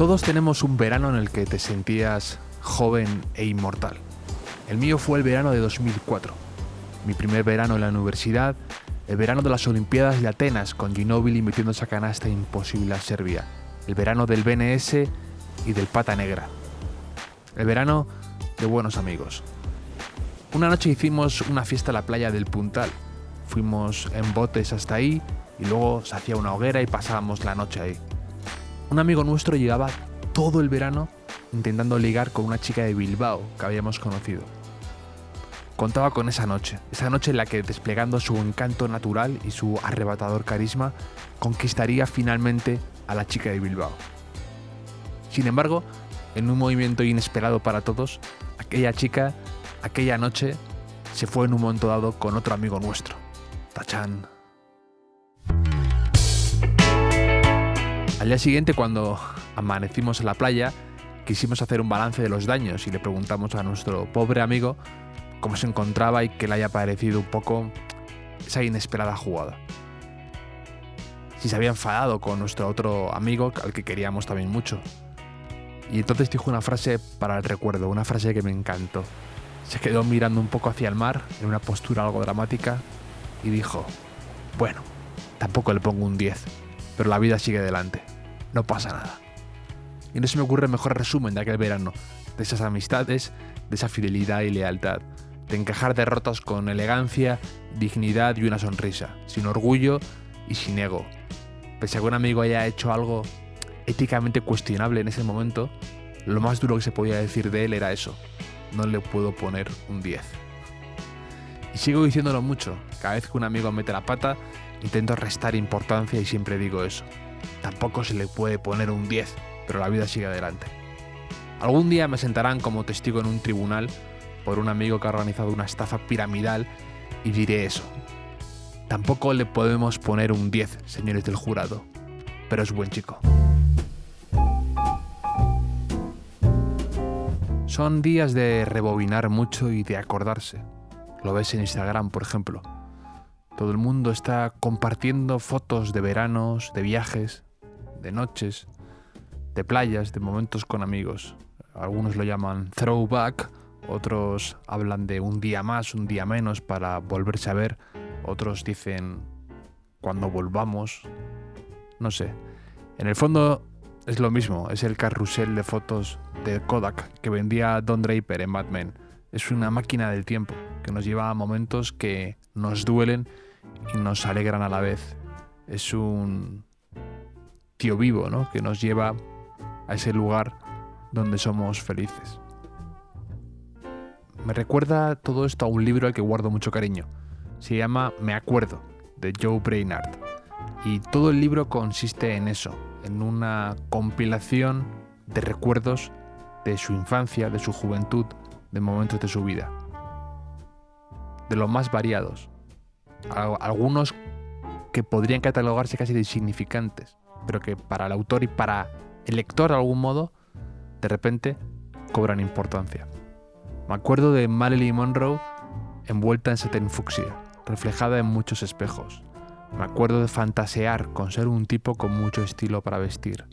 Todos tenemos un verano en el que te sentías joven e inmortal. El mío fue el verano de 2004. Mi primer verano en la universidad, el verano de las Olimpiadas de Atenas con Ginóbili metiendo esa canasta imposible a Serbia, el verano del BNS y del Pata Negra. El verano de buenos amigos. Una noche hicimos una fiesta en la playa del Puntal. Fuimos en botes hasta ahí y luego se hacía una hoguera y pasábamos la noche ahí. Un amigo nuestro llevaba todo el verano intentando ligar con una chica de Bilbao que habíamos conocido. Contaba con esa noche en la que, desplegando su encanto natural y su arrebatador carisma, conquistaría finalmente a la chica de Bilbao. Sin embargo, en un movimiento inesperado para todos, aquella chica, aquella noche, se fue en un momento dado con otro amigo nuestro. ¡Tachán! Al día siguiente, cuando amanecimos en la playa, quisimos hacer un balance de los daños y le preguntamos a nuestro pobre amigo cómo se encontraba y qué le haya parecido un poco esa inesperada jugada. Si se había enfadado con nuestro otro amigo, al que queríamos también mucho. Y entonces dijo una frase para el recuerdo, una frase que me encantó. Se quedó mirando un poco hacia el mar, en una postura algo dramática, y dijo: bueno, tampoco le pongo un 10, pero la vida sigue adelante, no pasa nada. Y no se me ocurre el mejor resumen de aquel verano, de esas amistades, de esa fidelidad y lealtad, de encajar derrotas con elegancia, dignidad y una sonrisa, sin orgullo y sin ego. Pese a que un amigo haya hecho algo éticamente cuestionable en ese momento, lo más duro que se podía decir de él era eso: no le puedo poner un 10. Y sigo diciéndolo mucho, cada vez que un amigo mete la pata, intento restar importancia y siempre digo eso: tampoco se le puede poner un 10, pero la vida sigue adelante. Algún día me sentarán como testigo en un tribunal por un amigo que ha organizado una estafa piramidal y diré eso: tampoco le podemos poner un 10, señores del jurado, pero es buen chico. Son días de rebobinar mucho y de acordarse. Lo ves en Instagram, por ejemplo. Todo el mundo está compartiendo fotos de veranos, de viajes, de noches, de playas, de momentos con amigos. Algunos lo llaman throwback, otros hablan de un día más, un día menos para volverse a ver, otros dicen cuando volvamos. No sé. En el fondo es lo mismo, es el carrusel de fotos de Kodak que vendía Don Draper en Mad Men. Es una máquina del tiempo que nos lleva a momentos que nos duelen y nos alegran a la vez. Es un tío vivo, ¿no?, que nos lleva a ese lugar donde somos felices. Me recuerda todo esto a un libro al que guardo mucho cariño. Se llama Me acuerdo, de Joe Brainard. Y todo el libro consiste en eso, en una compilación de recuerdos de su infancia, de su juventud, de momentos de su vida. De los más variados. Algunos que podrían catalogarse casi de insignificantes, pero que para el autor y para el lector de algún modo, de repente, cobran importancia. Me acuerdo de Marilyn Monroe envuelta en satén fucsia, reflejada en muchos espejos. Me acuerdo de fantasear con ser un tipo con mucho estilo para vestir.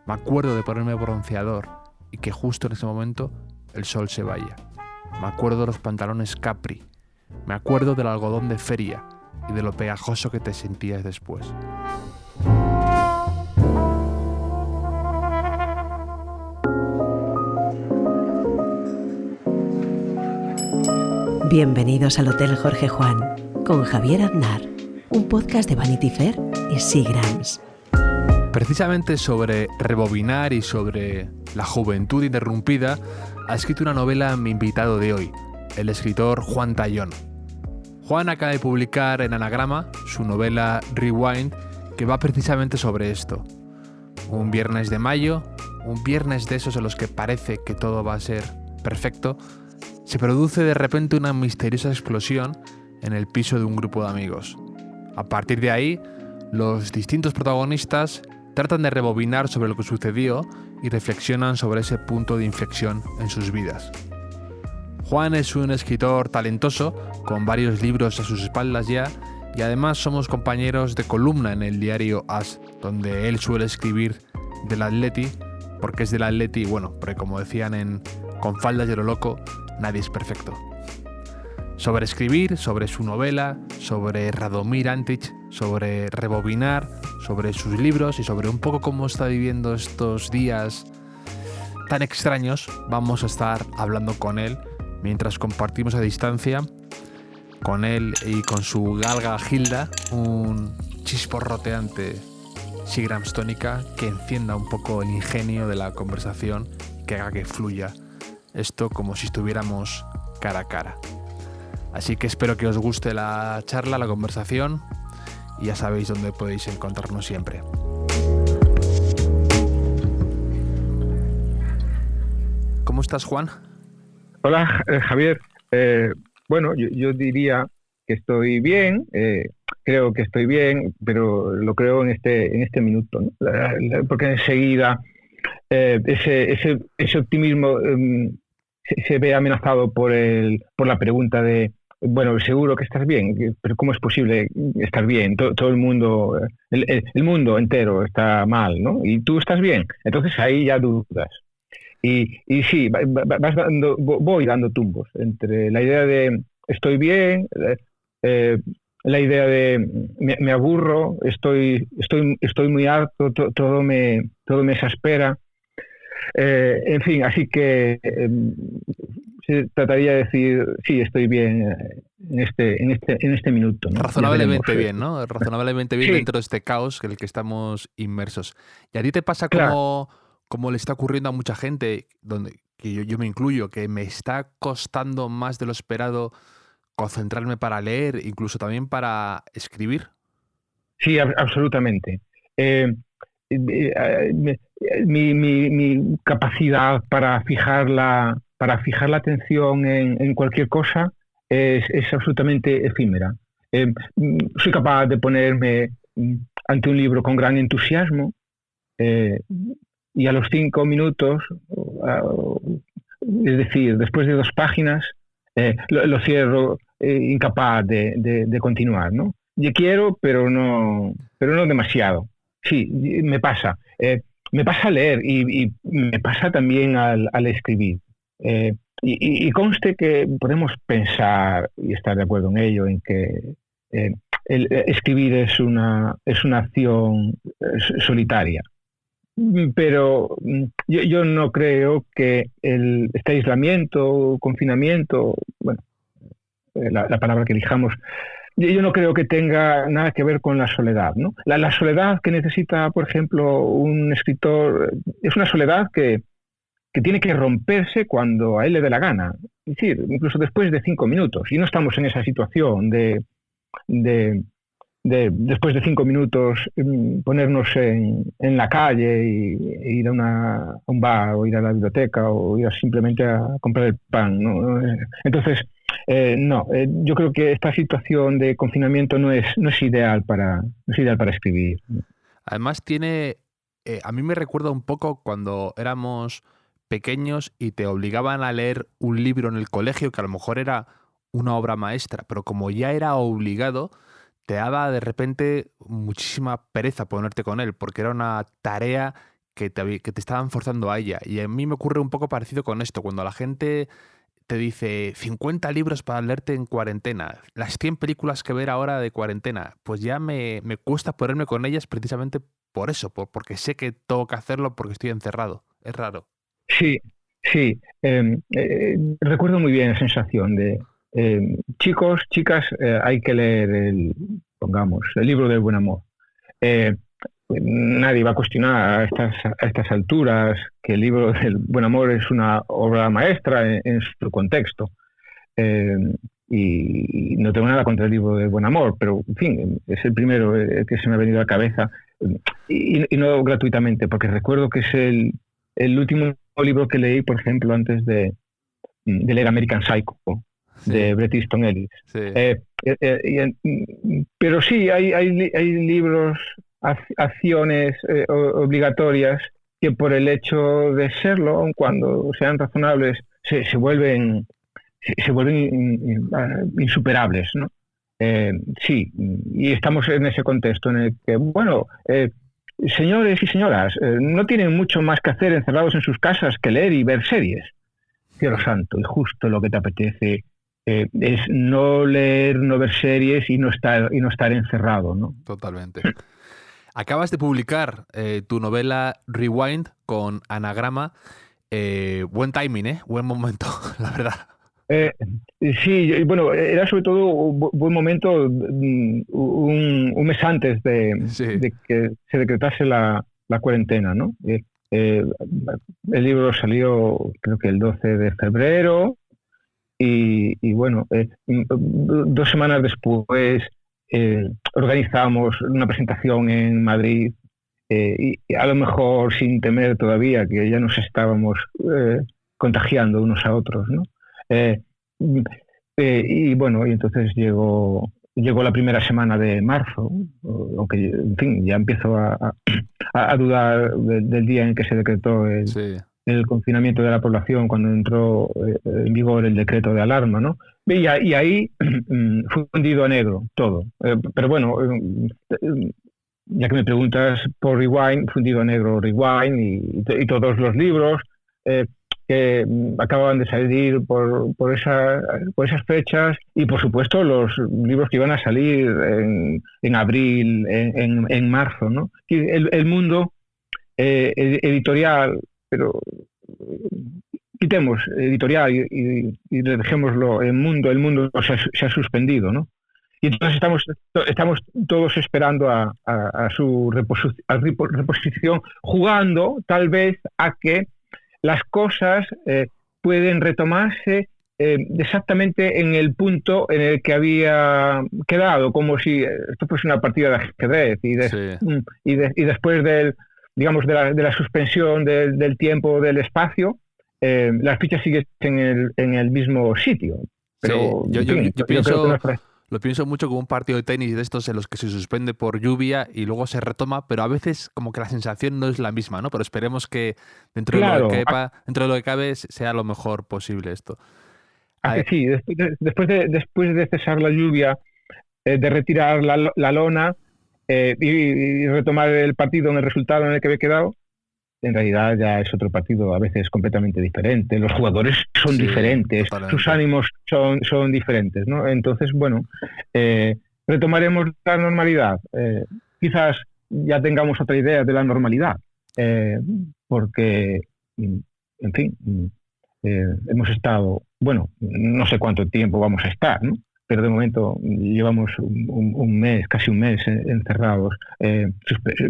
Me acuerdo de ponerme bronceador y que justo en ese momento el sol se vaya. Me acuerdo de los pantalones Capri. Me acuerdo del algodón de feria y de lo pegajoso que te sentías después. Bienvenidos al Hotel Jorge Juan con Javier Aznar, un podcast de Vanity Fair y Seagrams. Precisamente sobre rebobinar y sobre la juventud interrumpida ha escrito una novela mi invitado de hoy, el escritor Juan Tallón. Juan acaba de publicar en Anagrama su novela Rewind, que va precisamente sobre esto. Un viernes de mayo, un viernes de esos en los que parece que todo va a ser perfecto, se produce de repente una misteriosa explosión en el piso de un grupo de amigos. A partir de ahí, los distintos protagonistas tratan de rebobinar sobre lo que sucedió y reflexionan sobre ese punto de inflexión en sus vidas. Juan es un escritor talentoso, con varios libros a sus espaldas ya, y además somos compañeros de columna en el diario AS, donde él suele escribir del Atleti porque es del Atleti y bueno, porque como decían en Con faldas de lo loco, nadie es perfecto. Sobre escribir, sobre su novela, sobre Radomir Antic, sobre rebobinar, sobre sus libros y sobre un poco cómo está viviendo estos días tan extraños, vamos a estar hablando con él mientras compartimos a distancia con él y con su galga Hilda un chisporroteante Seagrams tónica que encienda un poco el ingenio de la conversación, que haga que fluya esto como si estuviéramos cara a cara. Así que espero que os guste la charla, la conversación, y ya sabéis dónde podéis encontrarnos siempre. ¿Cómo estás, Juan? Hola, Javier. Bueno, yo diría que estoy bien, creo que estoy bien, pero lo creo en este minuto, ¿no? Porque enseguida ese optimismo se ve amenazado por la pregunta de, bueno, seguro que estás bien, pero ¿cómo es posible estar bien? Todo el mundo, el mundo entero está mal, ¿no? Y tú estás bien. Entonces ahí ya dudas. Y sí, voy dando tumbos entre la idea de estoy bien, la idea de me aburro, estoy muy harto, todo me exaspera. En fin, así que se trataría de decir sí, estoy bien en este minuto, ¿no? Razonablemente bien, ¿no? Razonablemente bien, sí, dentro de este caos en el que estamos inmersos. ¿Y a ti te pasa claro. como le está ocurriendo a mucha gente, que yo me incluyo, que me está costando más de lo esperado concentrarme para leer, incluso también para escribir? Sí, absolutamente. Mi capacidad para fijar la atención en cualquier cosa es absolutamente efímera. Soy capaz de ponerme ante un libro con gran entusiasmo eh, y a los 5 minutos, es decir, después de 2 páginas, lo cierro incapaz de continuar, ¿no? Yo quiero, pero no demasiado. Sí, me pasa. Me pasa a leer y me pasa también al escribir. Y conste que podemos pensar y estar de acuerdo en ello, en que escribir es una acción solitaria. Pero yo no creo que este aislamiento, confinamiento, bueno, la palabra que elijamos, yo no creo que tenga nada que ver con la soledad, ¿no? La soledad que necesita, por ejemplo, un escritor es una soledad que tiene que romperse cuando a él le dé la gana. Es decir, incluso después de 5 minutos. Y no estamos en esa situación de después de 5 minutos ponernos en la calle e ir a un bar o ir a la biblioteca o ir simplemente a comprar el pan, ¿no? Entonces, no, yo creo que esta situación de confinamiento no es ideal para escribir. Además a mí me recuerda un poco cuando éramos pequeños y te obligaban a leer un libro en el colegio que a lo mejor era una obra maestra, pero como ya era obligado, te daba de repente muchísima pereza ponerte con él, porque era una tarea que te estaban forzando a ella. Y a mí me ocurre un poco parecido con esto, cuando la gente te dice 50 libros para leerte en cuarentena, las 100 películas que ver ahora de cuarentena, pues ya me cuesta ponerme con ellas precisamente por eso, porque sé que tengo que hacerlo porque estoy encerrado. Es raro. Sí, sí. Recuerdo muy bien la sensación de chicos, chicas, hay que leer pongamos, el libro del buen amor. Eh, Nadie va a cuestionar a estas alturas que el libro del buen amor es una obra maestra en su contexto. Eh, y no tengo nada contra el libro del buen amor, pero en fin, es el primero que se me ha venido a la cabeza, y no gratuitamente, porque recuerdo que es el último libro que leí, por ejemplo, antes de leer American Psycho, de Sí, Bret Easton Ellis. sí. Pero sí, hay libros, acciones obligatorias que por el hecho de serlo, aun cuando sean razonables, se vuelven insuperables, ¿no? Sí, y estamos en ese contexto en el que, bueno, señores y señoras, no tienen mucho más que hacer encerrados en sus casas que leer y ver series. Cielo santo, y justo lo que te apetece es no leer, no ver series y no estar encerrado, ¿no? Totalmente. Acabas de publicar tu novela Rewind con Anagrama. Buen timing, buen momento, la verdad. Sí, bueno, era sobre todo un buen momento, un mes antes de que se decretase la cuarentena, ¿no? El libro salió creo que el 12 de febrero y bueno, 2 semanas después organizamos una presentación en Madrid y a lo mejor sin temer todavía que ya nos estábamos contagiando unos a otros, ¿no? Y bueno, y entonces llegó la primera semana de marzo, aunque en fin, ya empiezo a dudar del día en que se decretó el confinamiento de la población, cuando entró en vigor el decreto de alarma, ¿no? Y ahí fue fundido a negro todo. Pero bueno, ya que me preguntas por Rewind, fundido a negro Rewind y todos los libros que acababan de salir por esas fechas, y por supuesto los libros que iban a salir en abril, en marzo, ¿no? El mundo editorial, pero quitemos editorial y dejémoslo, el mundo se ha suspendido, ¿no? Y entonces estamos todos esperando a su reposición, jugando tal vez a que las cosas pueden retomarse exactamente en el punto en el que había quedado, como si esto fuese una partida de ajedrez y después digamos de la suspensión del tiempo, del espacio, las fichas siguen en el mismo sitio. Pero yo pienso, creo que lo pienso mucho como un partido de tenis de estos en los que se suspende por lluvia y luego se retoma, pero a veces como que la sensación no es la misma, ¿no? Pero esperemos que dentro de lo que cabe sea lo mejor posible esto. Sí, después de cesar la lluvia, de retirar la lona y retomar el partido en el resultado en el que había quedado, en realidad ya es otro partido a veces completamente diferente. Los jugadores son diferentes, totalmente. Sus ánimos son diferentes, ¿no? Entonces, bueno, retomaremos la normalidad. Quizás ya tengamos otra idea de la normalidad, porque, en fin, hemos estado, bueno, no sé cuánto tiempo vamos a estar, ¿no? Pero de momento llevamos un mes, casi un mes encerrados,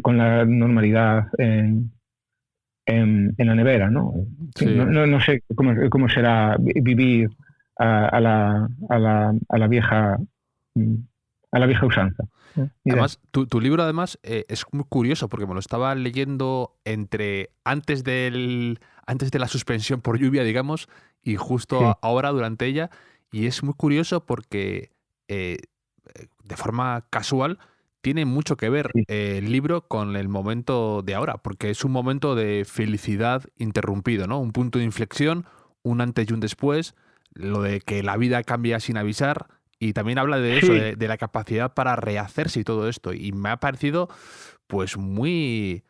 con la normalidad en la nevera, ¿no? Sí. No sé cómo será vivir a la vieja usanza. Además, tu libro además es muy curioso porque me lo estaba leyendo antes de la suspensión por lluvia, digamos, y justo ahora durante ella, y es muy curioso porque de forma casual tiene mucho que ver el libro con el momento de ahora, porque es un momento de felicidad interrumpido, ¿no? Un punto de inflexión, un antes y un después, lo de que la vida cambia sin avisar, y también habla de eso, de la capacidad para rehacerse y todo esto. Y me ha parecido pues muy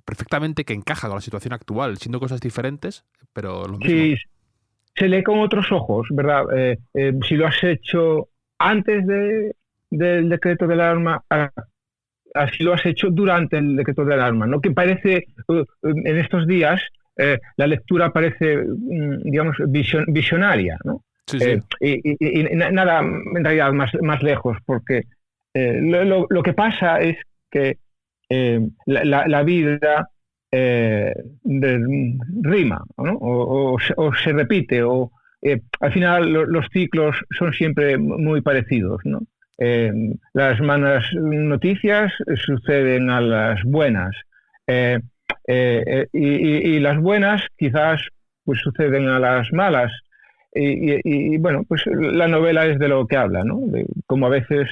perfectamente que encaja con la situación actual, siendo cosas diferentes, pero lo mismo. Sí, se lee con otros ojos, ¿verdad? Si lo has hecho antes del decreto de alarma, así lo has hecho durante el decreto de alarma, ¿no? Que parece, en estos días, la lectura parece, digamos, visionaria, ¿no? Sí. Y nada, en realidad, más lejos, porque lo que pasa es que la vida rima, ¿no? O se repite, o al final los ciclos son siempre muy parecidos, ¿no? Las malas noticias suceden a las buenas, y las buenas quizás pues suceden a las malas, y bueno, pues la novela es de lo que habla, ¿no? De cómo a veces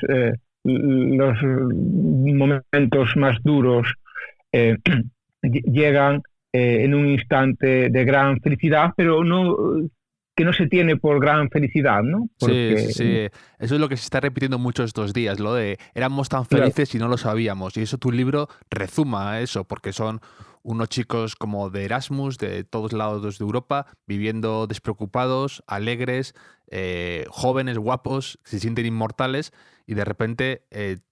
los momentos más duros llegan en un instante de gran felicidad, pero no que no se tiene por gran felicidad, ¿no? Porque, sí. Eso es lo que se está repitiendo mucho estos días, lo de éramos tan felices y no lo sabíamos. Y eso tu libro rezuma eso, porque son unos chicos como de Erasmus, de todos lados de Europa, viviendo despreocupados, alegres, jóvenes, guapos, se sienten inmortales y de repente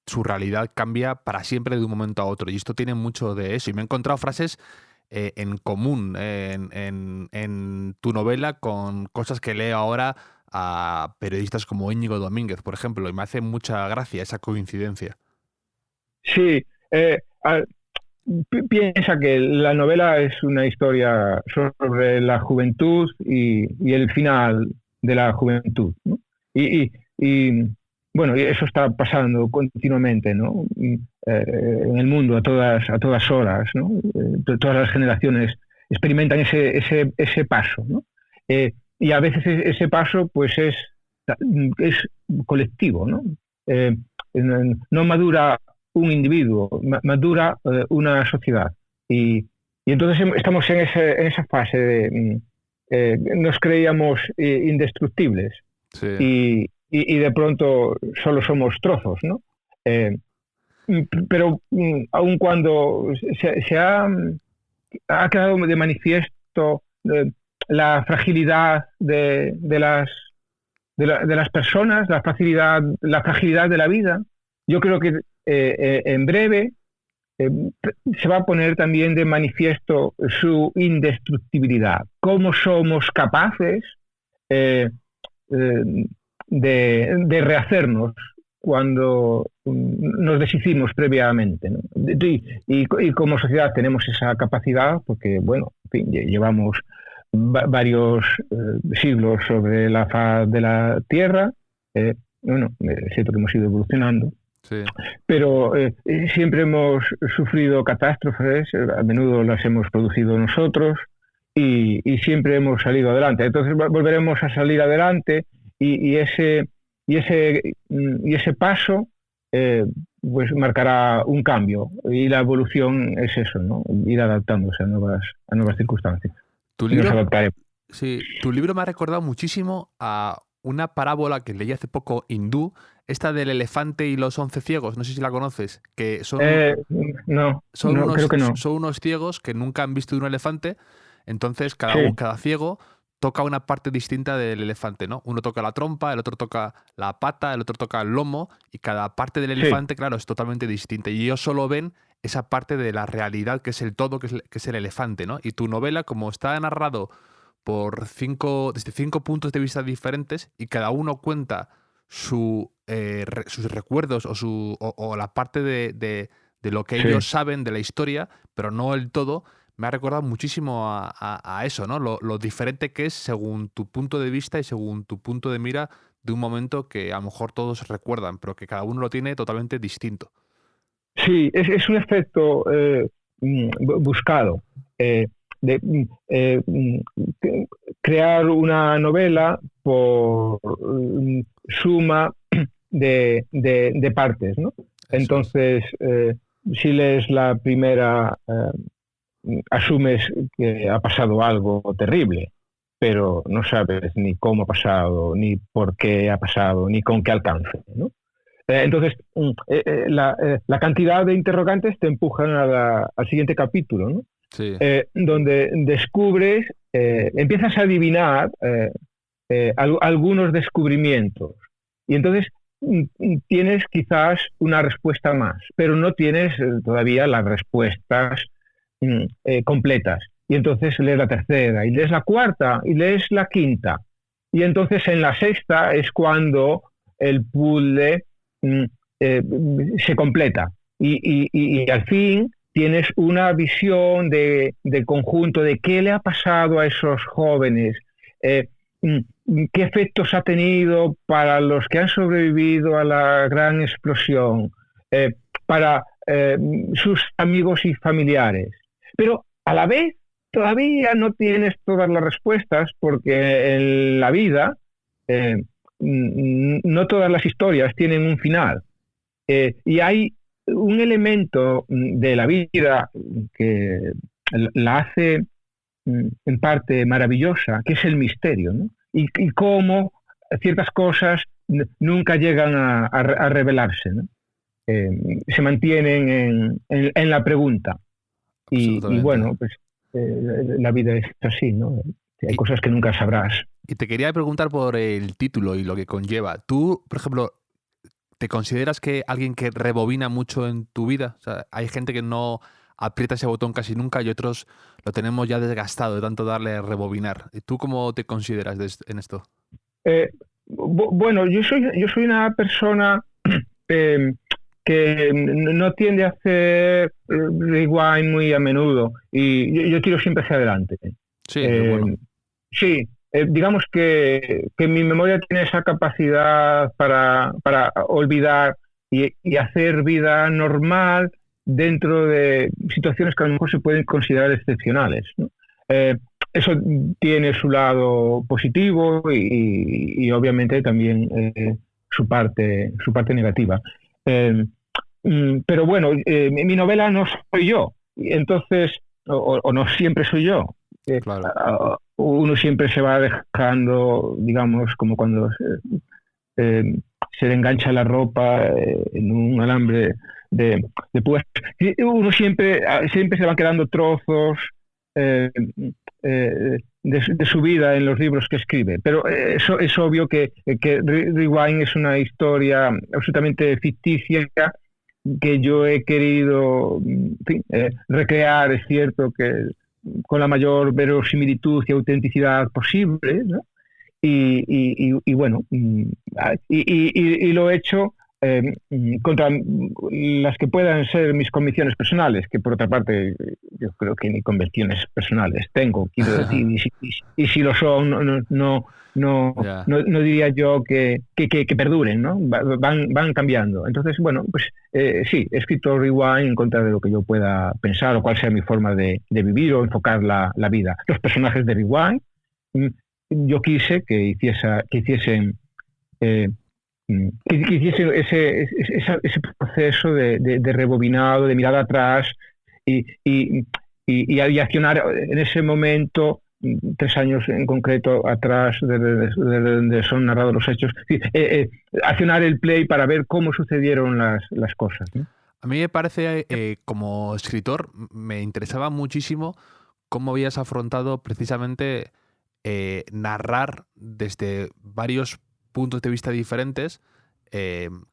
su realidad cambia para siempre de un momento a otro. Y esto tiene mucho de eso. Y me he encontrado frases en común en tu novela con cosas que leo ahora a periodistas como Íñigo Domínguez, por ejemplo, y me hace mucha gracia esa coincidencia. Sí, piensa que la novela es una historia sobre la juventud y el final de la juventud, ¿no? Y bueno, eso está pasando continuamente, ¿no? En el mundo a todas horas, ¿no? Todas las generaciones experimentan ese paso, ¿no? Y a veces ese paso pues es colectivo, ¿no? No madura un individuo, madura una sociedad. Y entonces estamos en esa fase de nos creíamos indestructibles. Sí. Y de pronto solo somos trozos, ¿no? Pero aun cuando se ha quedado de manifiesto la fragilidad de las personas, la fragilidad de la vida, yo creo que en breve se va a poner también de manifiesto su indestructibilidad. Cómo somos capaces de rehacernos cuando nos deshicimos previamente, ¿no? Y como sociedad tenemos esa capacidad porque, bueno, en fin, llevamos varios siglos sobre la faz de la Tierra. Bueno, es cierto que hemos ido evolucionando, sí, pero siempre hemos sufrido catástrofes, a menudo las hemos producido nosotros y siempre hemos salido adelante. Entonces volveremos a salir adelante y ese paso pues marcará un cambio, y la evolución es eso, ¿no? Ir adaptándose a nuevas circunstancias. Tu libro me ha recordado muchísimo a una parábola que leí hace poco hindú, esta del elefante y los 11 ciegos, no sé si la conoces, que son, creo que no. Son unos ciegos que nunca han visto un elefante, entonces cada ciego toca una parte distinta del elefante, ¿no? Uno toca la trompa, el otro toca la pata, el otro toca el lomo, y cada parte del elefante, claro, es totalmente distinta. Y ellos solo ven esa parte de la realidad que es el todo, que es el elefante, ¿no? Y tu novela, como está narrado desde 5 puntos de vista diferentes, y cada uno cuenta sus recuerdos o la parte de lo que ellos saben de la historia, pero no el todo, me ha recordado muchísimo a eso, ¿no? Lo diferente que es según tu punto de vista y según tu punto de mira de un momento que a lo mejor todos recuerdan, pero que cada uno lo tiene totalmente distinto. Sí, es un efecto buscado. Crear una novela por suma de partes, ¿no? Entonces, si lees la primera, asumes que ha pasado algo terrible, pero no sabes ni cómo ha pasado, ni por qué ha pasado, ni con qué alcance, ¿no? Entonces, la cantidad de interrogantes te empujan al siguiente capítulo, ¿no? Sí. Donde descubres, empiezas a adivinar algunos descubrimientos, y entonces tienes quizás una respuesta más, pero no tienes todavía las respuestas completas. Y entonces lees la tercera, y lees la cuarta, y lees la quinta. Y entonces en la sexta es cuando el puzzle se completa. Y al fin tienes una visión de conjunto de qué le ha pasado a esos jóvenes, qué efectos ha tenido para los que han sobrevivido a la gran explosión, para sus amigos y familiares. Pero a la vez todavía no tienes todas las respuestas, porque en la vida no todas las historias tienen un final. Y hay un elemento de la vida que la hace en parte maravillosa, que es el misterio, ¿no? y cómo ciertas cosas nunca llegan a revelarse, ¿no? Se mantienen en la pregunta. Y bueno, pues la vida es así, ¿no? Hay cosas que nunca sabrás. Y te quería preguntar por el título y lo que conlleva. Tú, por ejemplo, ¿te consideras que alguien que rebobina mucho en tu vida? O sea, hay gente que no aprieta ese botón casi nunca y otros lo tenemos ya desgastado de tanto darle a rebobinar. ¿Y tú cómo te consideras en esto? Bueno, yo soy una persona que no tiende a hacer rewind muy a menudo y yo tiro siempre hacia adelante. Sí, bueno. Sí, digamos que mi memoria tiene esa capacidad para olvidar y hacer vida normal dentro de situaciones que a lo mejor se pueden considerar excepcionales, ¿no? Eso tiene su lado positivo y obviamente también su parte negativa. Pero bueno, mi novela no soy yo, entonces, o no siempre soy yo. Claro. Uno siempre se va dejando, digamos, como cuando se le engancha la ropa en un alambre de púas. Uno siempre se van quedando trozos de su vida en los libros que escribe. Pero eso es obvio que Rewind es una historia absolutamente ficticia que yo he querido, en fin, recrear, es cierto, que con la mayor verosimilitud y autenticidad posible, ¿no? Y bueno, y lo he hecho contra las que puedan ser mis convicciones personales, que por otra parte yo creo que ni convicciones personales tengo, quiero decir, y si lo son, no diría yo que perduren, ¿no? Van cambiando. Entonces, bueno, pues sí, he escrito Rewind en contra de lo que yo pueda pensar o cuál sea mi forma de vivir o enfocar la vida. Los personajes de Rewind, yo quise que hiciesen ese proceso de rebobinado, de mirada atrás y accionar en ese momento, 3 años en concreto atrás de donde son narrados los hechos, accionar el play para ver cómo sucedieron las cosas, ¿no? A mí me parece, como escritor, me interesaba muchísimo cómo habías afrontado precisamente narrar desde varios puntos de vista diferentes,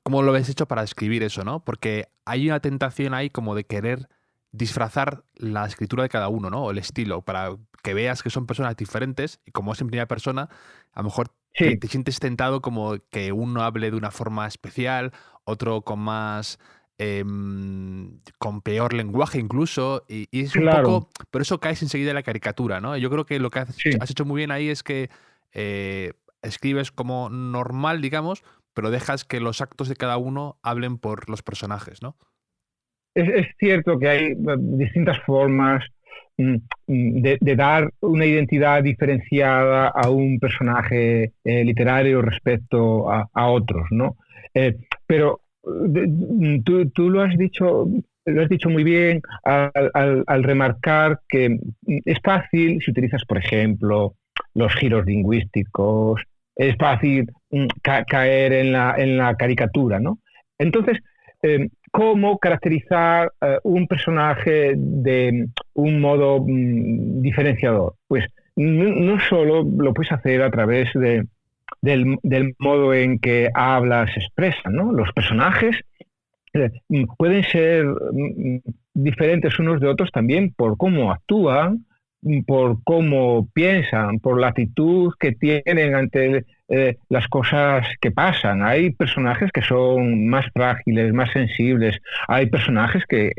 cómo lo habéis hecho para escribir eso, ¿no? Porque hay una tentación ahí como de querer disfrazar la escritura de cada uno, ¿no? O el estilo, para que veas que son personas diferentes y como es en primera persona, a lo mejor sí, te sientes tentado como que uno hable de una forma especial, otro con más... con peor lenguaje incluso, y es claro. un poco... Por eso caes enseguida en la caricatura, ¿no? Yo creo que lo que has hecho muy bien ahí es que escribes como normal, digamos, pero dejas que los actos de cada uno hablen por los personajes, ¿no? Es cierto que hay distintas formas de dar una identidad diferenciada a un personaje literario respecto a otros, ¿no? Pero tú lo has dicho muy bien al remarcar que es fácil si utilizas, por ejemplo, los giros lingüísticos, es fácil caer en la caricatura, ¿no? Entonces, ¿cómo caracterizar un personaje de un modo diferenciador? Pues no solo lo puedes hacer a través del modo en que habla, se expresa, ¿no? Los personajes pueden ser diferentes unos de otros también por cómo actúan, por cómo piensan, por la actitud que tienen ante las cosas que pasan. Hay personajes que son más frágiles, más sensibles. Hay personajes que,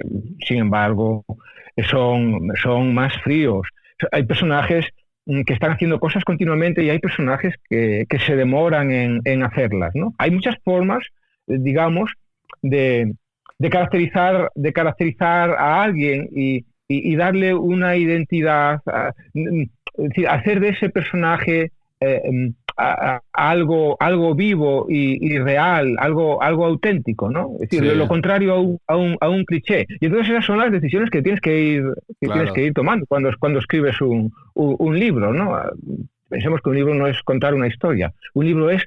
sin embargo, son más fríos. Hay personajes que están haciendo cosas continuamente y hay personajes que se demoran en hacerlas, ¿no? Hay muchas formas, digamos, de caracterizar a alguien y darle una identidad, es decir, hacer de ese personaje algo vivo y real, algo auténtico, ¿no? Es decir, lo contrario a un cliché. Y entonces esas son las decisiones que tienes que ir tomando cuando escribes un libro, ¿no? Pensemos que un libro no es contar una historia, un libro es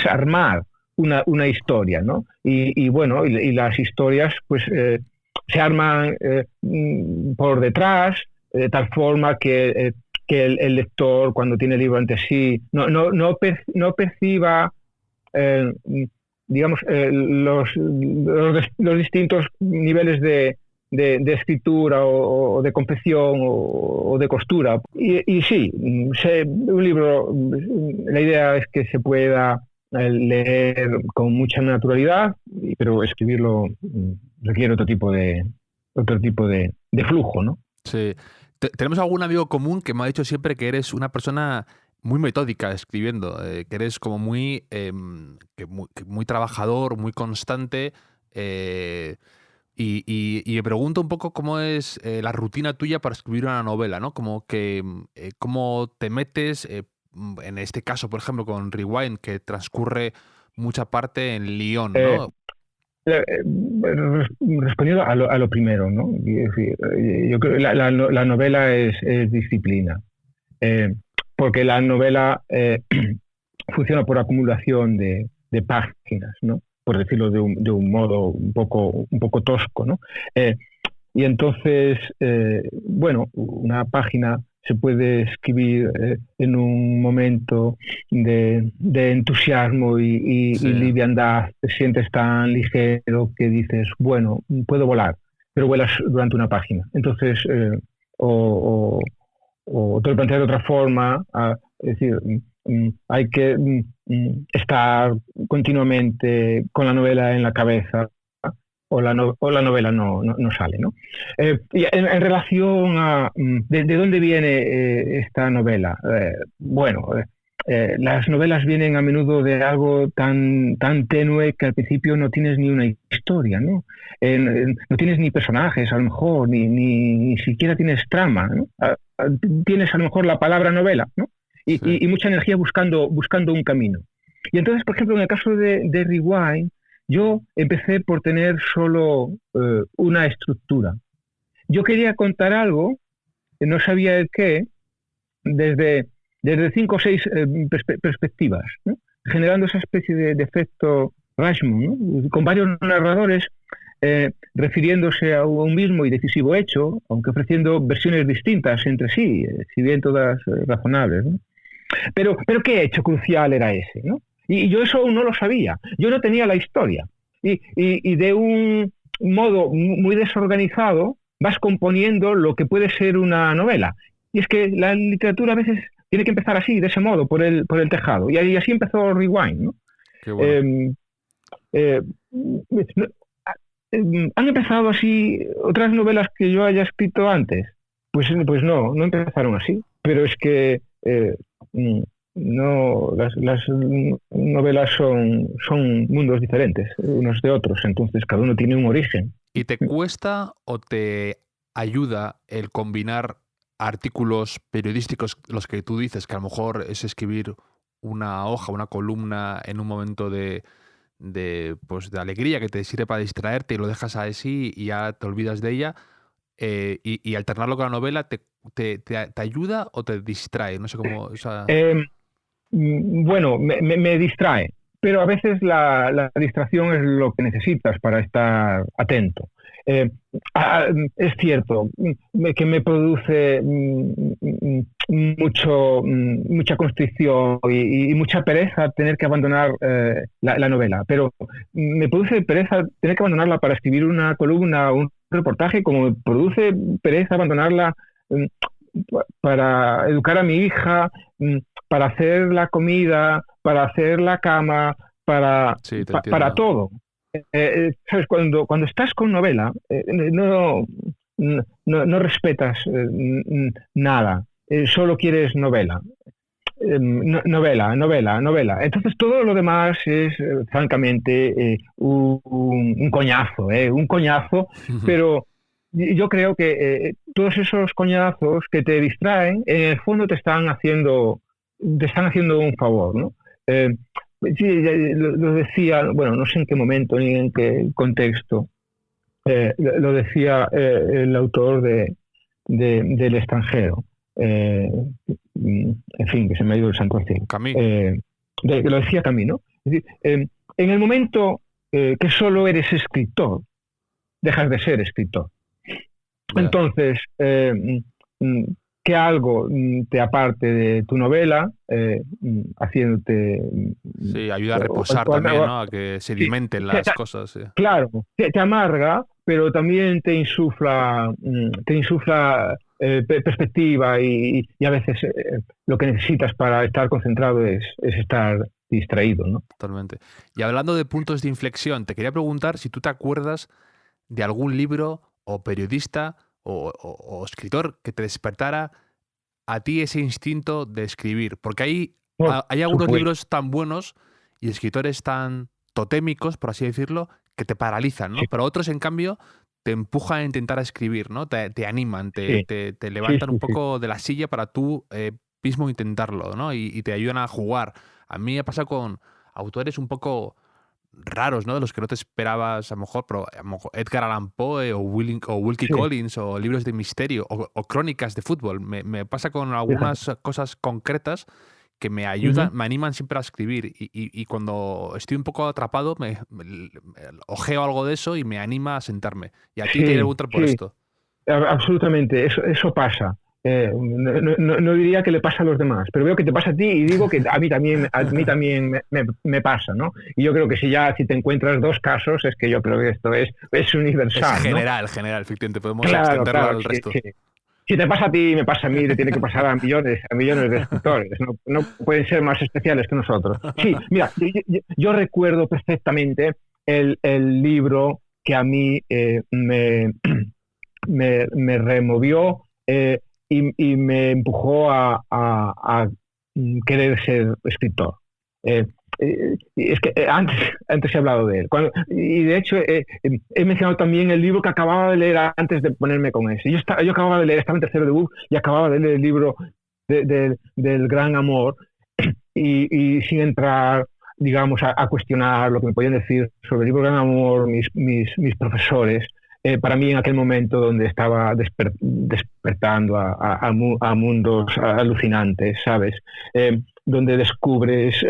armar una historia, ¿no? Y bueno, y las historias pues se arman por detrás, de tal forma que el lector, cuando tiene el libro ante sí, no perciba, digamos, los distintos niveles de escritura o de confección o de costura. Y sí, un libro, la idea es que se pueda leer con mucha naturalidad, pero escribirlo requiere otro tipo de flujo, ¿no? Sí. Tenemos algún amigo común que me ha dicho siempre que eres una persona muy metódica escribiendo, que eres como muy trabajador, muy constante. Y me pregunto un poco cómo es la rutina tuya para escribir una novela, ¿no? Como que cómo te metes, en este caso, por ejemplo, con Rewind, que transcurre mucha parte en Lyon, ¿no? Respondiendo a lo primero, ¿no? Es decir, yo creo que la novela es disciplina, porque la novela funciona por acumulación de páginas, ¿no? Por decirlo de un modo un poco tosco, ¿no? Y entonces, bueno, una página se puede escribir en un momento de entusiasmo y liviandad, te sientes tan ligero que dices, bueno, puedo volar, pero vuelas durante una página. Entonces, o te lo planteas de otra forma, es decir, hay que estar continuamente con la novela en la cabeza, o la novela no sale, ¿no? Y en relación a de dónde viene esta novela, bueno, las novelas vienen a menudo de algo tan tenue que al principio no tienes ni una historia, ¿no? No tienes ni personajes, a lo mejor, ni siquiera tienes trama, ¿no? Tienes a lo mejor la palabra novela, ¿no? Y mucha energía buscando un camino. Y entonces, por ejemplo, en el caso de Rewind, yo empecé por tener solo una estructura. Yo quería contar algo, no sabía el qué, desde 5 o 6 perspectivas, ¿no? Generando esa especie de efecto Rashomon, ¿no? Con varios narradores refiriéndose a un mismo y decisivo hecho, aunque ofreciendo versiones distintas entre sí, si bien todas razonables, ¿no? Pero ¿qué hecho crucial era ese, ¿no? Y yo eso aún no lo sabía. Yo no tenía la historia. Y de un modo muy desorganizado vas componiendo lo que puede ser una novela. Y es que la literatura a veces tiene que empezar así, de ese modo, por el tejado. Y así empezó Rewind, ¿no? Qué bueno. ¿Han empezado así otras novelas que yo haya escrito antes? Pues no empezaron así. Pero es que no, las novelas son mundos diferentes unos de otros, entonces cada uno tiene un origen. ¿Y te cuesta o te ayuda el combinar artículos periodísticos, los que tú dices, que a lo mejor es escribir una hoja, una columna en un momento de alegría que te sirve para distraerte y lo dejas así y ya te olvidas de ella, y alternarlo con la novela, ¿te ayuda o te distrae? No sé cómo... O sea... Bueno, me distrae, pero a veces la distracción es lo que necesitas para estar atento. Es cierto que me produce mucha constricción y mucha pereza tener que abandonar la novela, pero me produce pereza tener que abandonarla para escribir una columna, un reportaje, como me produce pereza abandonarla para educar a mi hija, para hacer la comida, para hacer la cama, para todo. ¿Sabes? Cuando estás con novela, no respetas nada, solo quieres novela. Novela. Entonces todo lo demás es, francamente, un coñazo, pero yo creo que todos esos coñazos que te distraen, en el fondo te están haciendo un favor, ¿no? Sí, lo decía, bueno, no sé en qué momento ni en qué contexto, lo decía el autor del extranjero. en fin, que se me ha ido el santo al cielo. Camus. Lo decía Camus, ¿no? Es decir, en el momento que solo eres escritor, dejas de ser escritor. Entonces, que algo te aparte de tu novela, haciéndote... Sí, ayuda a reposar también, ¿no? A que sedimenten las cosas. Sí. Claro, te amarga, pero también te insufla perspectiva y a veces lo que necesitas para estar concentrado es estar distraído, ¿no? Totalmente. Y hablando de puntos de inflexión, te quería preguntar si tú te acuerdas de algún libro o periodista o escritor que te despertara a ti ese instinto de escribir. Porque hay algunos libros tan buenos y escritores tan totémicos, por así decirlo, que te paralizan, ¿no? Sí. Pero otros, en cambio, te empujan a intentar escribir, ¿no? Te animan, te levantan un poco de la silla para tú mismo intentarlo, ¿no? Y te ayudan a jugar. A mí me pasa con autores un poco raros, ¿no? De los que no te esperabas, a lo mejor Edgar Allan Poe o Wilkie Collins, o libros de misterio o crónicas de fútbol. Me pasa con algunas cosas concretas que me ayudan, me animan siempre a escribir. Y cuando estoy un poco atrapado, me ojeo algo de eso y me anima a sentarme. Y a ti te quiero preguntar por esto. Absolutamente, eso pasa. No diría que le pasa a los demás, pero veo que te pasa a ti y digo que a mí también me pasa, ¿no? Y yo creo que si te encuentras dos casos, es que yo creo que esto es universal. Es general, efectivamente, podemos extenderlo al resto. Sí. Si te pasa a ti, me pasa a mí, te tiene que pasar a millones de escritores. No pueden ser más especiales que nosotros. Sí, mira, yo recuerdo perfectamente el libro que a mí me removió y me empujó a querer ser escritor. Es que antes he hablado de él. Y de hecho he mencionado también el libro que acababa de leer antes de ponerme con ese. Yo acababa de leer, estaba en tercero de BUP y acababa de leer el libro del Gran Amor y sin entrar, digamos, a cuestionar lo que me podían decir sobre el libro Gran Amor mis profesores. Para mí en aquel momento donde estaba despertando a mundos alucinantes, ¿sabes? Donde descubres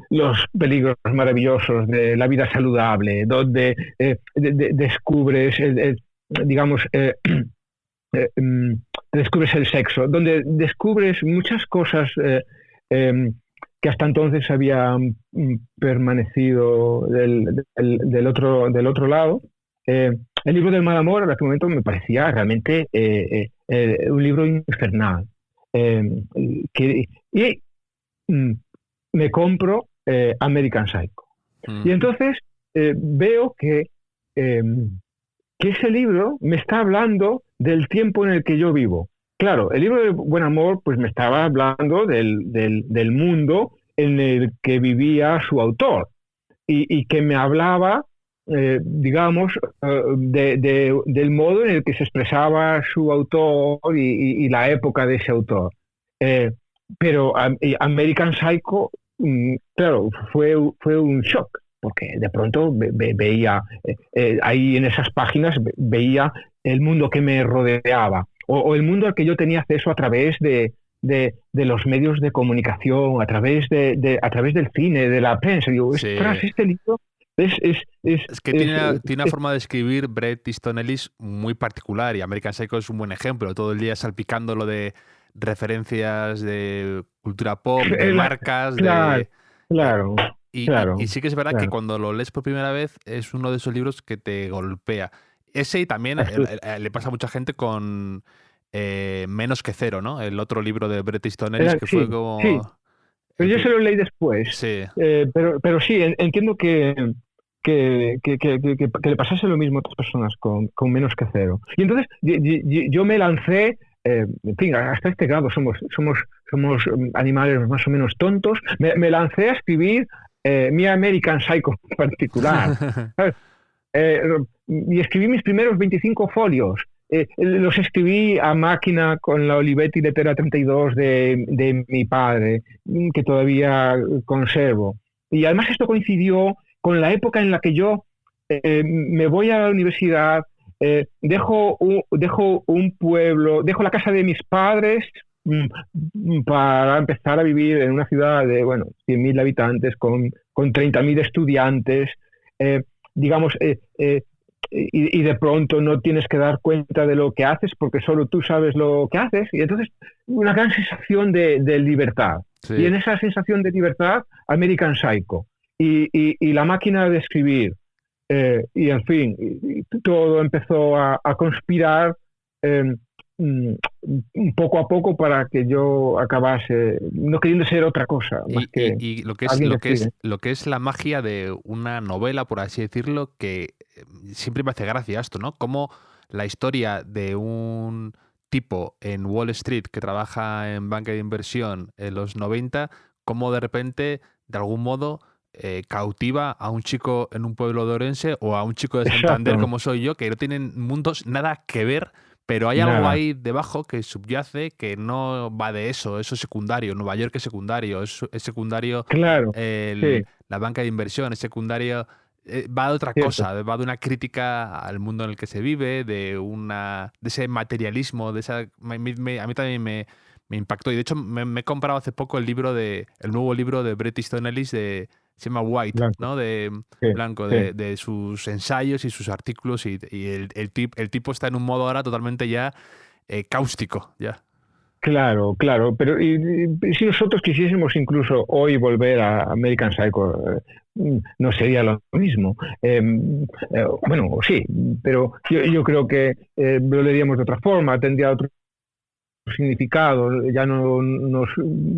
los peligros maravillosos de la vida saludable, donde descubres, descubres el sexo, donde descubres muchas cosas que hasta entonces habían permanecido del otro lado. El libro del mal amor en aquel momento me parecía realmente un libro infernal. Me compro American Psycho. Y entonces veo que ese libro me está hablando del tiempo en el que yo vivo. Claro, el libro del buen amor pues me estaba hablando del mundo en el que vivía su autor y que me hablaba digamos, del modo en el que se expresaba su autor y la época de ese autor. Pero American Psycho, claro, fue un shock, porque de pronto veía, ahí en esas páginas, veía el mundo que me rodeaba, o el mundo al que yo tenía acceso a través de los medios de comunicación, a través del cine, de la prensa. Digo, tras este libro... Es que tiene una forma de escribir Bret Easton Ellis muy particular, y American Psycho es un buen ejemplo. Todo el día salpicándolo de referencias de cultura pop, de marcas. Claro. Y sí que es verdad que cuando lo lees por primera vez es uno de esos libros que te golpea. Ese, y también le pasa a mucha gente con Menos que Cero, ¿no? El otro libro de Bret Easton Ellis que fue como... Sí. Pero yo se lo leí después. Sí. Pero sí, entiendo que le pasase lo mismo a otras personas con Menos que Cero. Y entonces yo me lancé, en fin, hasta este grado somos animales más o menos tontos, me lancé a escribir mi American Psycho en particular. Y escribí mis primeros 25 folios. Los escribí a máquina con la Olivetti Lettera 32 de mi padre, que todavía conservo. Y además esto coincidió con la época en la que yo me voy a la universidad, dejo un pueblo, dejo la casa de mis padres para empezar a vivir en una ciudad de, bueno, 100.000 habitantes con 30.000 estudiantes, eh, digamos, y de pronto no tienes que dar cuenta de lo que haces porque solo tú sabes lo que haces, y entonces una gran sensación de libertad. Y Sí. en esa sensación de libertad, American Psycho y la máquina de escribir, y en fin, todo empezó a conspirar, eh, mm, poco a poco para que yo acabase no queriendo ser otra cosa más que Y alguien que escribe. lo que es la magia de una novela, por así decirlo, que siempre me hace gracia esto, ¿no? Como la historia de un tipo en Wall Street que trabaja en banca de inversión en los 90, como de repente, de algún modo, cautiva a un chico en un pueblo de Orense o a un chico de Santander Exacto, como soy yo, que no tienen mundos nada que ver, pero hay algo nada, ahí debajo que subyace que no va de eso es secundario. Nueva York es secundario, es secundario claro, sí, la banca de inversión, es secundario, va de otra cierto. cosa, va de una crítica al mundo en el que se vive, de ese materialismo, de esa, a mí también me impactó. Y de hecho me he comprado hace poco el nuevo libro de Bret Easton Ellis se llama White, Blanco, ¿no? De sí, Blanco, sí. de sus ensayos y sus artículos y el tipo está en un modo ahora totalmente ya cáustico, ya. Claro, claro, pero y si nosotros quisiésemos incluso hoy volver a American Psycho, no sería lo mismo. Bueno, sí, pero yo creo que lo leeríamos de otra forma, tendría otro significado, ya no nos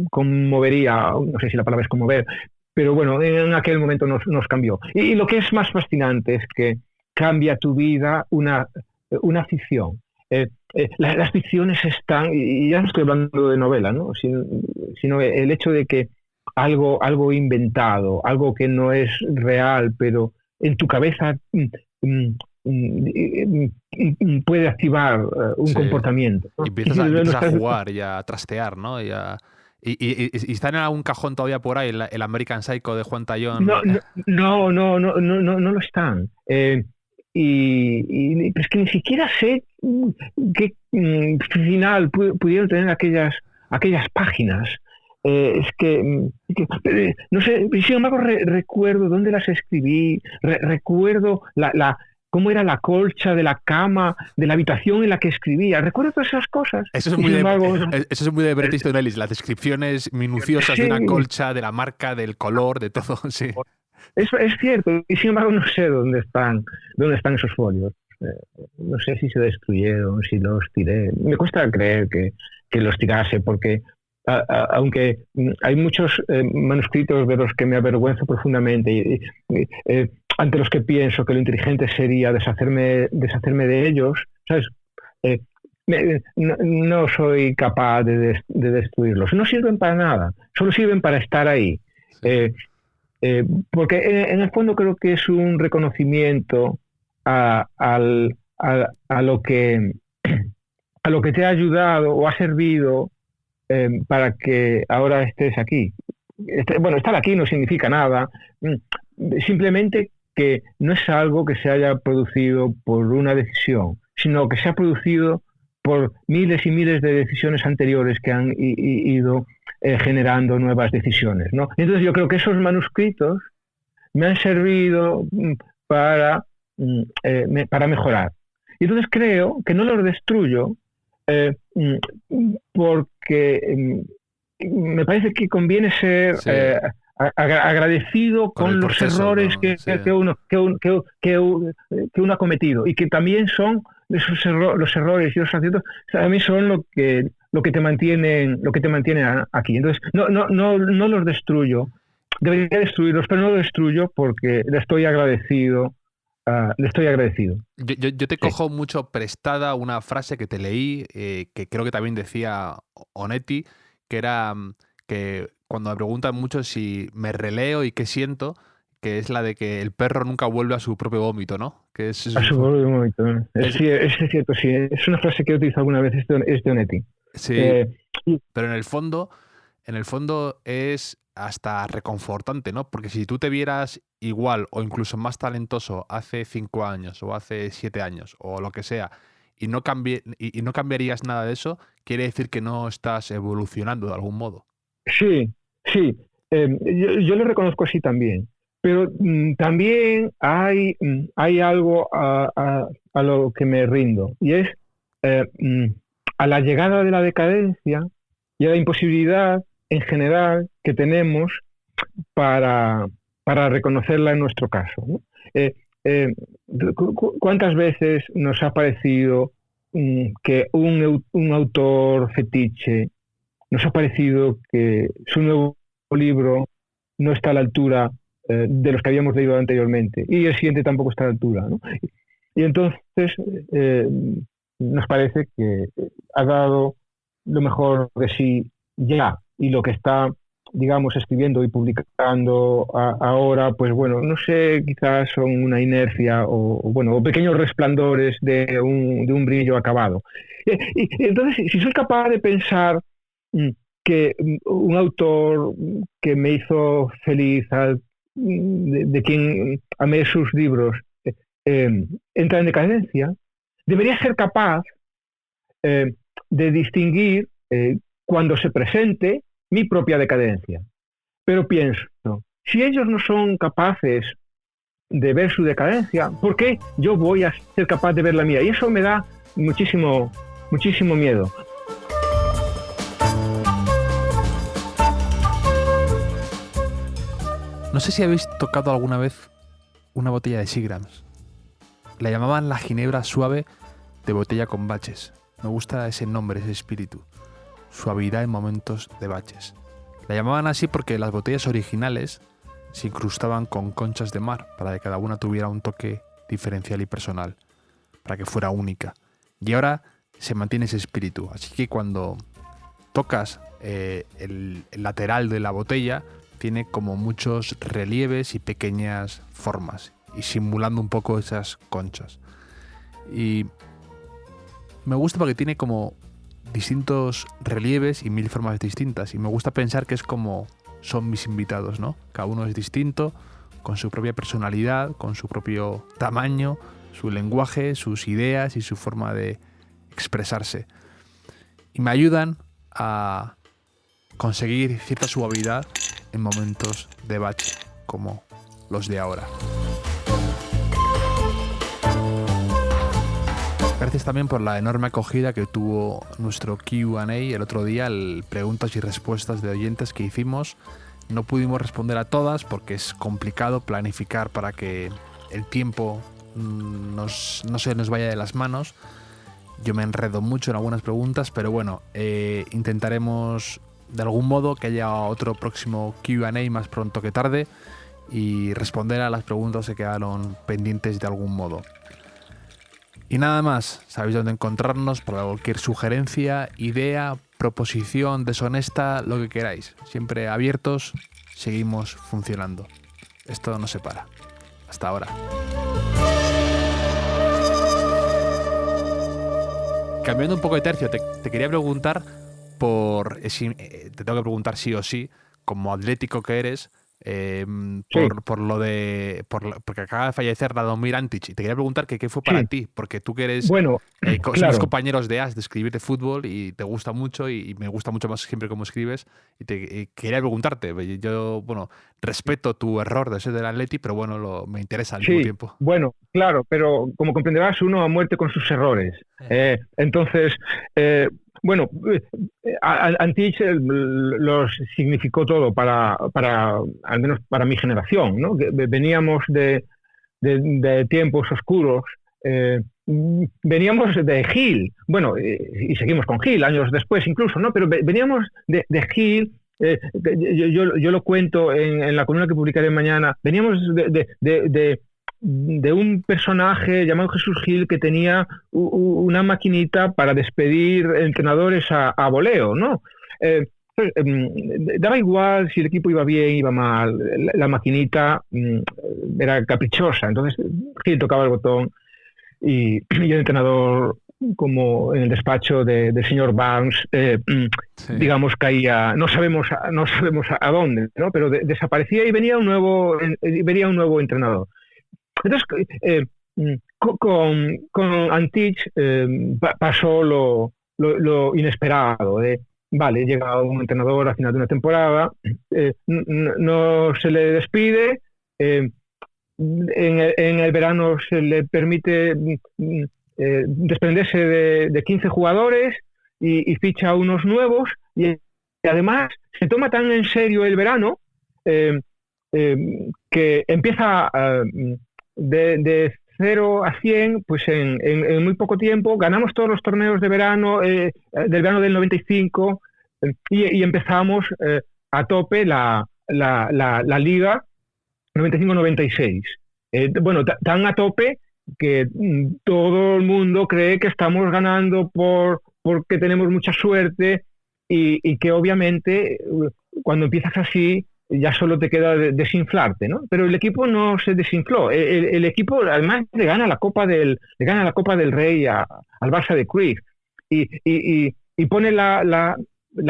conmovería, no sé si la palabra es conmover, pero bueno, en aquel momento nos cambió. Y lo que es más fascinante es que cambia tu vida una ficción. Las ficciones están, y ya no estoy hablando de novela, ¿no? Sino el hecho de que algo inventado, algo que no es real, pero en tu cabeza puede activar un Sí. comportamiento, Y ¿no? Y si no empiezas a estás- jugar y a trastear, ¿no? Y está en algún cajón todavía por ahí el American Psycho de Juan no, Tallón. no lo están. Pero es que ni siquiera sé qué final pudieron tener aquellas páginas. No sé, sin embargo recuerdo dónde las escribí, recuerdo cómo era la colcha de la cama, de la habitación en la que escribía, recuerdo todas esas cosas. Eso es Y muy sin embargo, eso es muy de Bret Easton Ellis, las descripciones minuciosas de una sí, colcha, de la marca, del color, de todo, sí. eso es cierto, y sin embargo no sé dónde están esos folios. No sé si se destruyeron, si los tiré. Me cuesta creer que los tirase, porque aunque hay muchos manuscritos de los que me avergüenzo profundamente, ante los que pienso que lo inteligente sería deshacerme de ellos, ¿sabes? Eh, no soy capaz de destruirlos. No sirven para nada, solo sirven para estar ahí. Sí. Eh, Porque en el fondo creo que es un reconocimiento a lo que te ha ayudado o ha servido para que ahora estés aquí. Bueno, estar aquí no significa nada, simplemente que no es algo que se haya producido por una decisión, sino que se ha producido por miles y miles de decisiones anteriores que han ido generando nuevas decisiones, ¿no? Entonces yo creo que esos manuscritos me han servido para mejorar. Y entonces creo que no los destruyo porque me parece que conviene ser Sí, agradecido con el con los proceso, errores con, sí. que uno ha cometido, y que también son los errores y los aciertos, a mí son lo que te mantienen aquí. Entonces no los destruyo. Debería destruirlos, pero no los destruyo porque le estoy agradecido. Le estoy agradecido. Yo te Sí. cojo mucho prestada una frase que te leí, que creo que también decía Onetti, que era que cuando me preguntan mucho si me releo y qué siento, que es la de que el perro nunca vuelve a su propio vómito, ¿no? Que es, A su propio momento, ¿no? es- Es cierto, sí. Es una frase que he utilizado alguna vez, es de Onetti. sí, Eh, y- pero en el fondo es hasta reconfortante, ¿no? Porque si tú te vieras igual o incluso más talentoso hace 5 años o hace 7 años o lo que sea, y no cambiarías nada de eso, quiere decir que no estás evolucionando de algún modo. Sí, sí. Yo lo reconozco así también. Pero también hay algo a lo que me rindo, y es a la llegada de la decadencia y a la imposibilidad en general que tenemos para reconocerla en nuestro caso, ¿no? ¿Cuántas veces nos ha parecido que un autor fetiche, nos ha parecido que su nuevo libro no está a la altura de los que habíamos leído anteriormente, y el siguiente tampoco está a la altura, ¿no? Y entonces nos parece que ha dado lo mejor de sí ya, y lo que está, digamos, escribiendo y publicando ahora, pues bueno, no sé, quizás son una inercia o pequeños resplandores de un brillo acabado. Y entonces, si soy capaz de pensar que un autor que me hizo feliz, de quien amé sus libros, entra en decadencia, debería ser capaz de distinguir cuando se presente mi propia decadencia. Pero pienso, si ellos no son capaces de ver su decadencia, ¿por qué yo voy a ser capaz de ver la mía? Y eso me da muchísimo miedo. No sé si habéis tocado alguna vez una botella de Seagram's. La llamaban la ginebra suave de botella con baches. Me gusta ese nombre, ese espíritu. Suavidad en momentos de baches. La llamaban así porque las botellas originales se incrustaban con conchas de mar para que cada una tuviera un toque diferencial y personal, para que fuera única. Y ahora se mantiene ese espíritu. Así que cuando tocas el lateral de la botella, tiene como muchos relieves y pequeñas formas, y simulando un poco esas conchas. Y me gusta porque tiene como distintos relieves y 1000 formas distintas, y me gusta pensar que es como son mis invitados, ¿no? Cada uno es distinto, con su propia personalidad, con su propio tamaño, su lenguaje, sus ideas y su forma de expresarse. Y me ayudan a conseguir cierta suavidad en momentos de bache, como los de ahora. Gracias también por la enorme acogida que tuvo nuestro Q&A el otro día, el preguntas y respuestas de oyentes que hicimos. No pudimos responder a todas porque es complicado planificar para que el tiempo no se nos vaya de las manos. Yo me enredo mucho en algunas preguntas, pero bueno, intentaremos de algún modo que haya otro próximo Q&A más pronto que tarde y responder a las preguntas que quedaron pendientes de algún modo. Y nada más, sabéis dónde encontrarnos para cualquier sugerencia, idea, proposición deshonesta, lo que queráis. Siempre abiertos, seguimos funcionando. Esto no se para. Hasta ahora. Cambiando un poco de tercio, te quería preguntar te tengo que preguntar sí o sí, como atlético que eres, porque acaba de fallecer Radomir Antić, y te quería preguntar que qué fue para ti, porque tú que eres claro. Somos compañeros de escribir de fútbol y te gusta mucho y me gusta mucho más siempre cómo escribes, y quería preguntarte, yo respeto tu error de ser del Atleti, pero bueno, me interesa al mismo tiempo. Bueno, claro, pero como comprenderás, uno a muerte con sus errores. Entonces, Antić los significó todo para al menos para mi generación, ¿no? Veníamos de tiempos oscuros, veníamos de Gil, y seguimos con Gil años después incluso, ¿no? Pero veníamos de Gil. Yo lo cuento en la columna que publicaré mañana. Veníamos de un personaje llamado Jesús Gil que tenía una maquinita para despedir entrenadores a voleo, ¿no? Daba igual si el equipo iba bien, iba mal, la maquinita era caprichosa. Entonces Gil tocaba el botón y el entrenador, como en el despacho del señor Barnes, digamos, caía, no sabemos a dónde, ¿no? Pero desaparecía y venía un nuevo entrenador. Entonces, con Antich pasó lo inesperado. Vale, llega un entrenador a final de una temporada, no se le despide, en el verano se le permite desprenderse de 15 jugadores y ficha a unos nuevos, y además se toma tan en serio el verano que empieza de 0 a 100 pues en muy poco tiempo. Ganamos todos los torneos de verano, del verano del 95, y empezamos a tope la liga 95-96. Bueno, tan a tope que todo el mundo cree que estamos ganando porque tenemos mucha suerte, y que obviamente cuando empiezas así ya solo te queda desinflarte, ¿no? Pero el equipo no se desinfló. El equipo además le gana la Copa del Rey al Barça de Cruyff, y pone la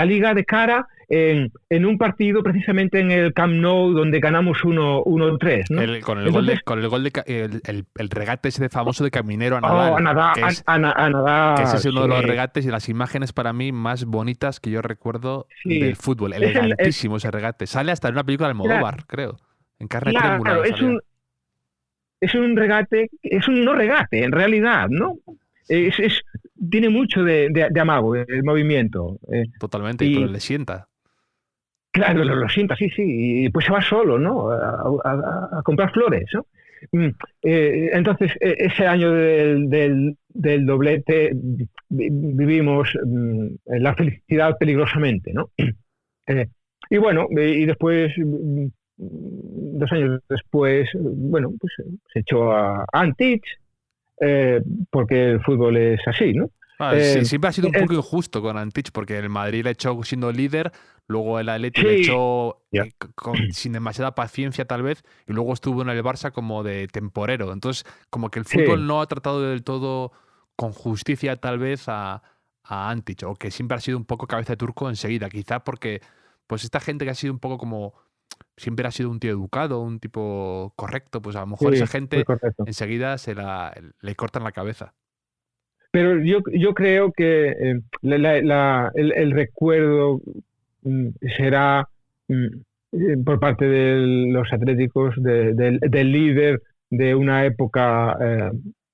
liga de cara en un partido precisamente en el Camp Nou, donde ganamos 1-3, ¿no? Con el gol el regate ese famoso de Caminero a Nadal, que ese es uno de los regates y las imágenes para mí más bonitas que yo recuerdo del fútbol. Elegantísimo ese regate. Sale hasta en una película de Almodóvar, creo. En Carne Trémula. Es un regate, es un no regate en realidad, ¿no? Tiene mucho de amago el movimiento. Totalmente, pero le sienta. Claro, lo sienta, sí, y pues se va solo, ¿no? A comprar flores, ¿no? Entonces, ese año del doblete vivimos la felicidad peligrosamente, ¿no? Y bueno, y después, 2 años después, bueno, pues se echó a Antich, porque el fútbol es así, ¿no? Sí, siempre ha sido un poco injusto con Antich, porque el Madrid le echó siendo líder, luego el Atleti le echó sin demasiada paciencia tal vez, y luego estuvo en el Barça como de temporero. Entonces, como que el fútbol no ha tratado del todo con justicia tal vez a Antich, o que siempre ha sido un poco cabeza de turco enseguida, quizá porque pues esta gente que ha sido un poco como siempre ha sido un tío educado, un tipo correcto, pues a lo mejor esa gente enseguida le cortan la cabeza. Pero yo creo que el recuerdo será por parte de los atléticos del líder de una época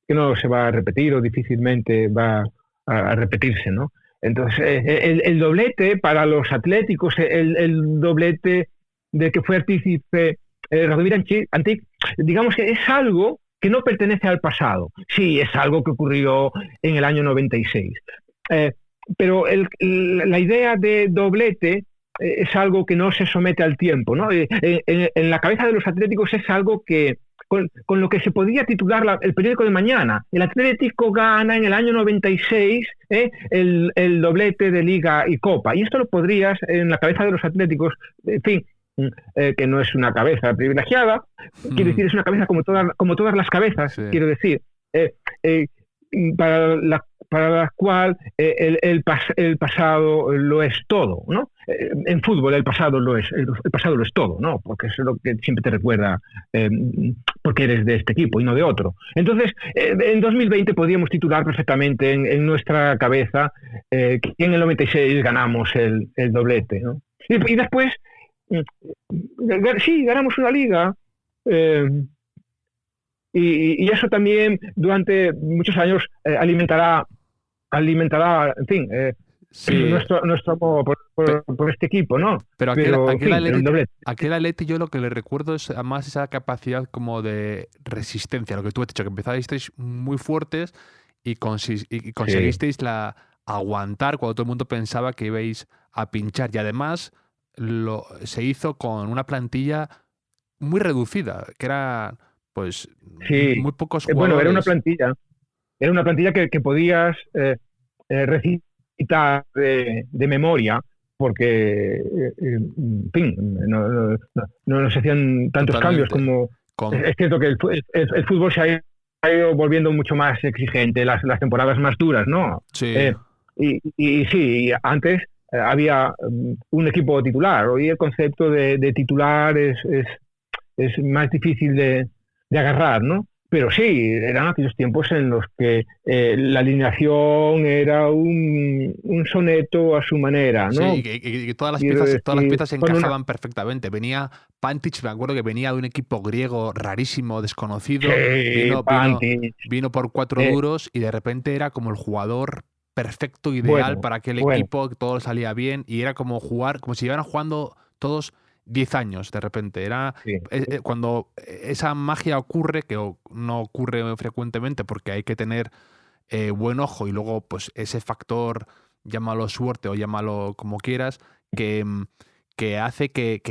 que no se va a repetir, o difícilmente va a repetirse, ¿no? Entonces, el doblete para los atléticos, el doblete de que fue artífice Radomir Antich, digamos que es algo que no pertenece al pasado. Sí, es algo que ocurrió en el año 96. Pero la idea de doblete es algo que no se somete al tiempo, ¿no? En la cabeza de los atléticos es algo que con lo que se podría titular el periódico de mañana. El Atlético gana en el año 96 el doblete de Liga y Copa. Y esto lo podrías, en la cabeza de los atléticos, en fin, que no es una cabeza privilegiada, quiero decir, es una cabeza como todas las cabezas, quiero decir, para la cual el pasado lo es todo, ¿no? En fútbol el pasado lo es todo, ¿no? Porque es lo que siempre te recuerda porque eres de este equipo y no de otro. Entonces, en 2020 podríamos titular perfectamente en nuestra cabeza que en el 96 ganamos el doblete, ¿no? Y después sí, ganamos una liga, y eso también durante muchos años alimentará, en fin, nuestro amor por este equipo, ¿no? Pero aquel Atleti yo lo que le recuerdo es además esa capacidad como de resistencia, lo que tú has dicho, que empezasteis muy fuertes y conseguisteis aguantar cuando todo el mundo pensaba que ibais a pinchar, y además se hizo con una plantilla muy reducida, que era pues muy pocos jugadores. Bueno, era una plantilla que podías recitar de memoria, porque en fin, no se hacían tantos cambios como... Es cierto que el fútbol se ha ido volviendo mucho más exigente, las temporadas más duras, ¿no? Sí. Y sí, antes había un equipo titular. Hoy el concepto de titular es más difícil de agarrar, ¿no? pero sí, eran aquellos tiempos en los que la alineación era un soneto a su manera, Sí, ¿no? y Quiero todas las decir, piezas con una... encajaban perfectamente. Venía Pantic, me acuerdo que venía de un equipo griego rarísimo, desconocido, Sí, Panty. vino por cuatro eh, duros y de repente era como el jugador perfecto, ideal bueno, para aquel bueno, equipo, que todo salía bien y era como jugar, como si llevaran jugando todos 10 años de repente. Era sí, cuando esa magia ocurre, que no ocurre frecuentemente porque hay que tener buen ojo y luego pues ese factor, llámalo suerte o llámalo como quieras, que, que hace que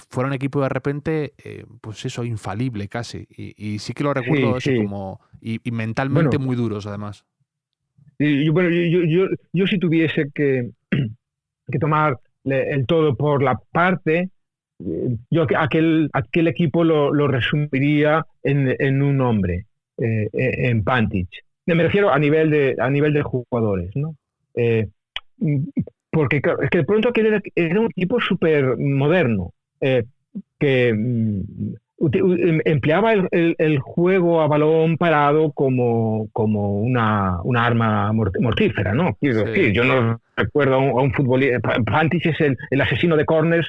fuera un equipo de repente, pues eso, infalible casi. Y sí que lo sí, recuerdo eso sí. como, y mentalmente Bueno, muy duros además. bueno, yo si tuviese que tomar el todo por la parte, yo aquel equipo lo resumiría en un nombre, en Pantic. Me refiero a nivel de jugadores, ¿no? Eh, mm, Porque claro, es que de pronto aquel era un equipo súper moderno, que empleaba el juego a balón parado como una arma mortífera, ¿no? Quiero decir, Sí, yo no recuerdo a un futbolista. Pantic es el asesino de corners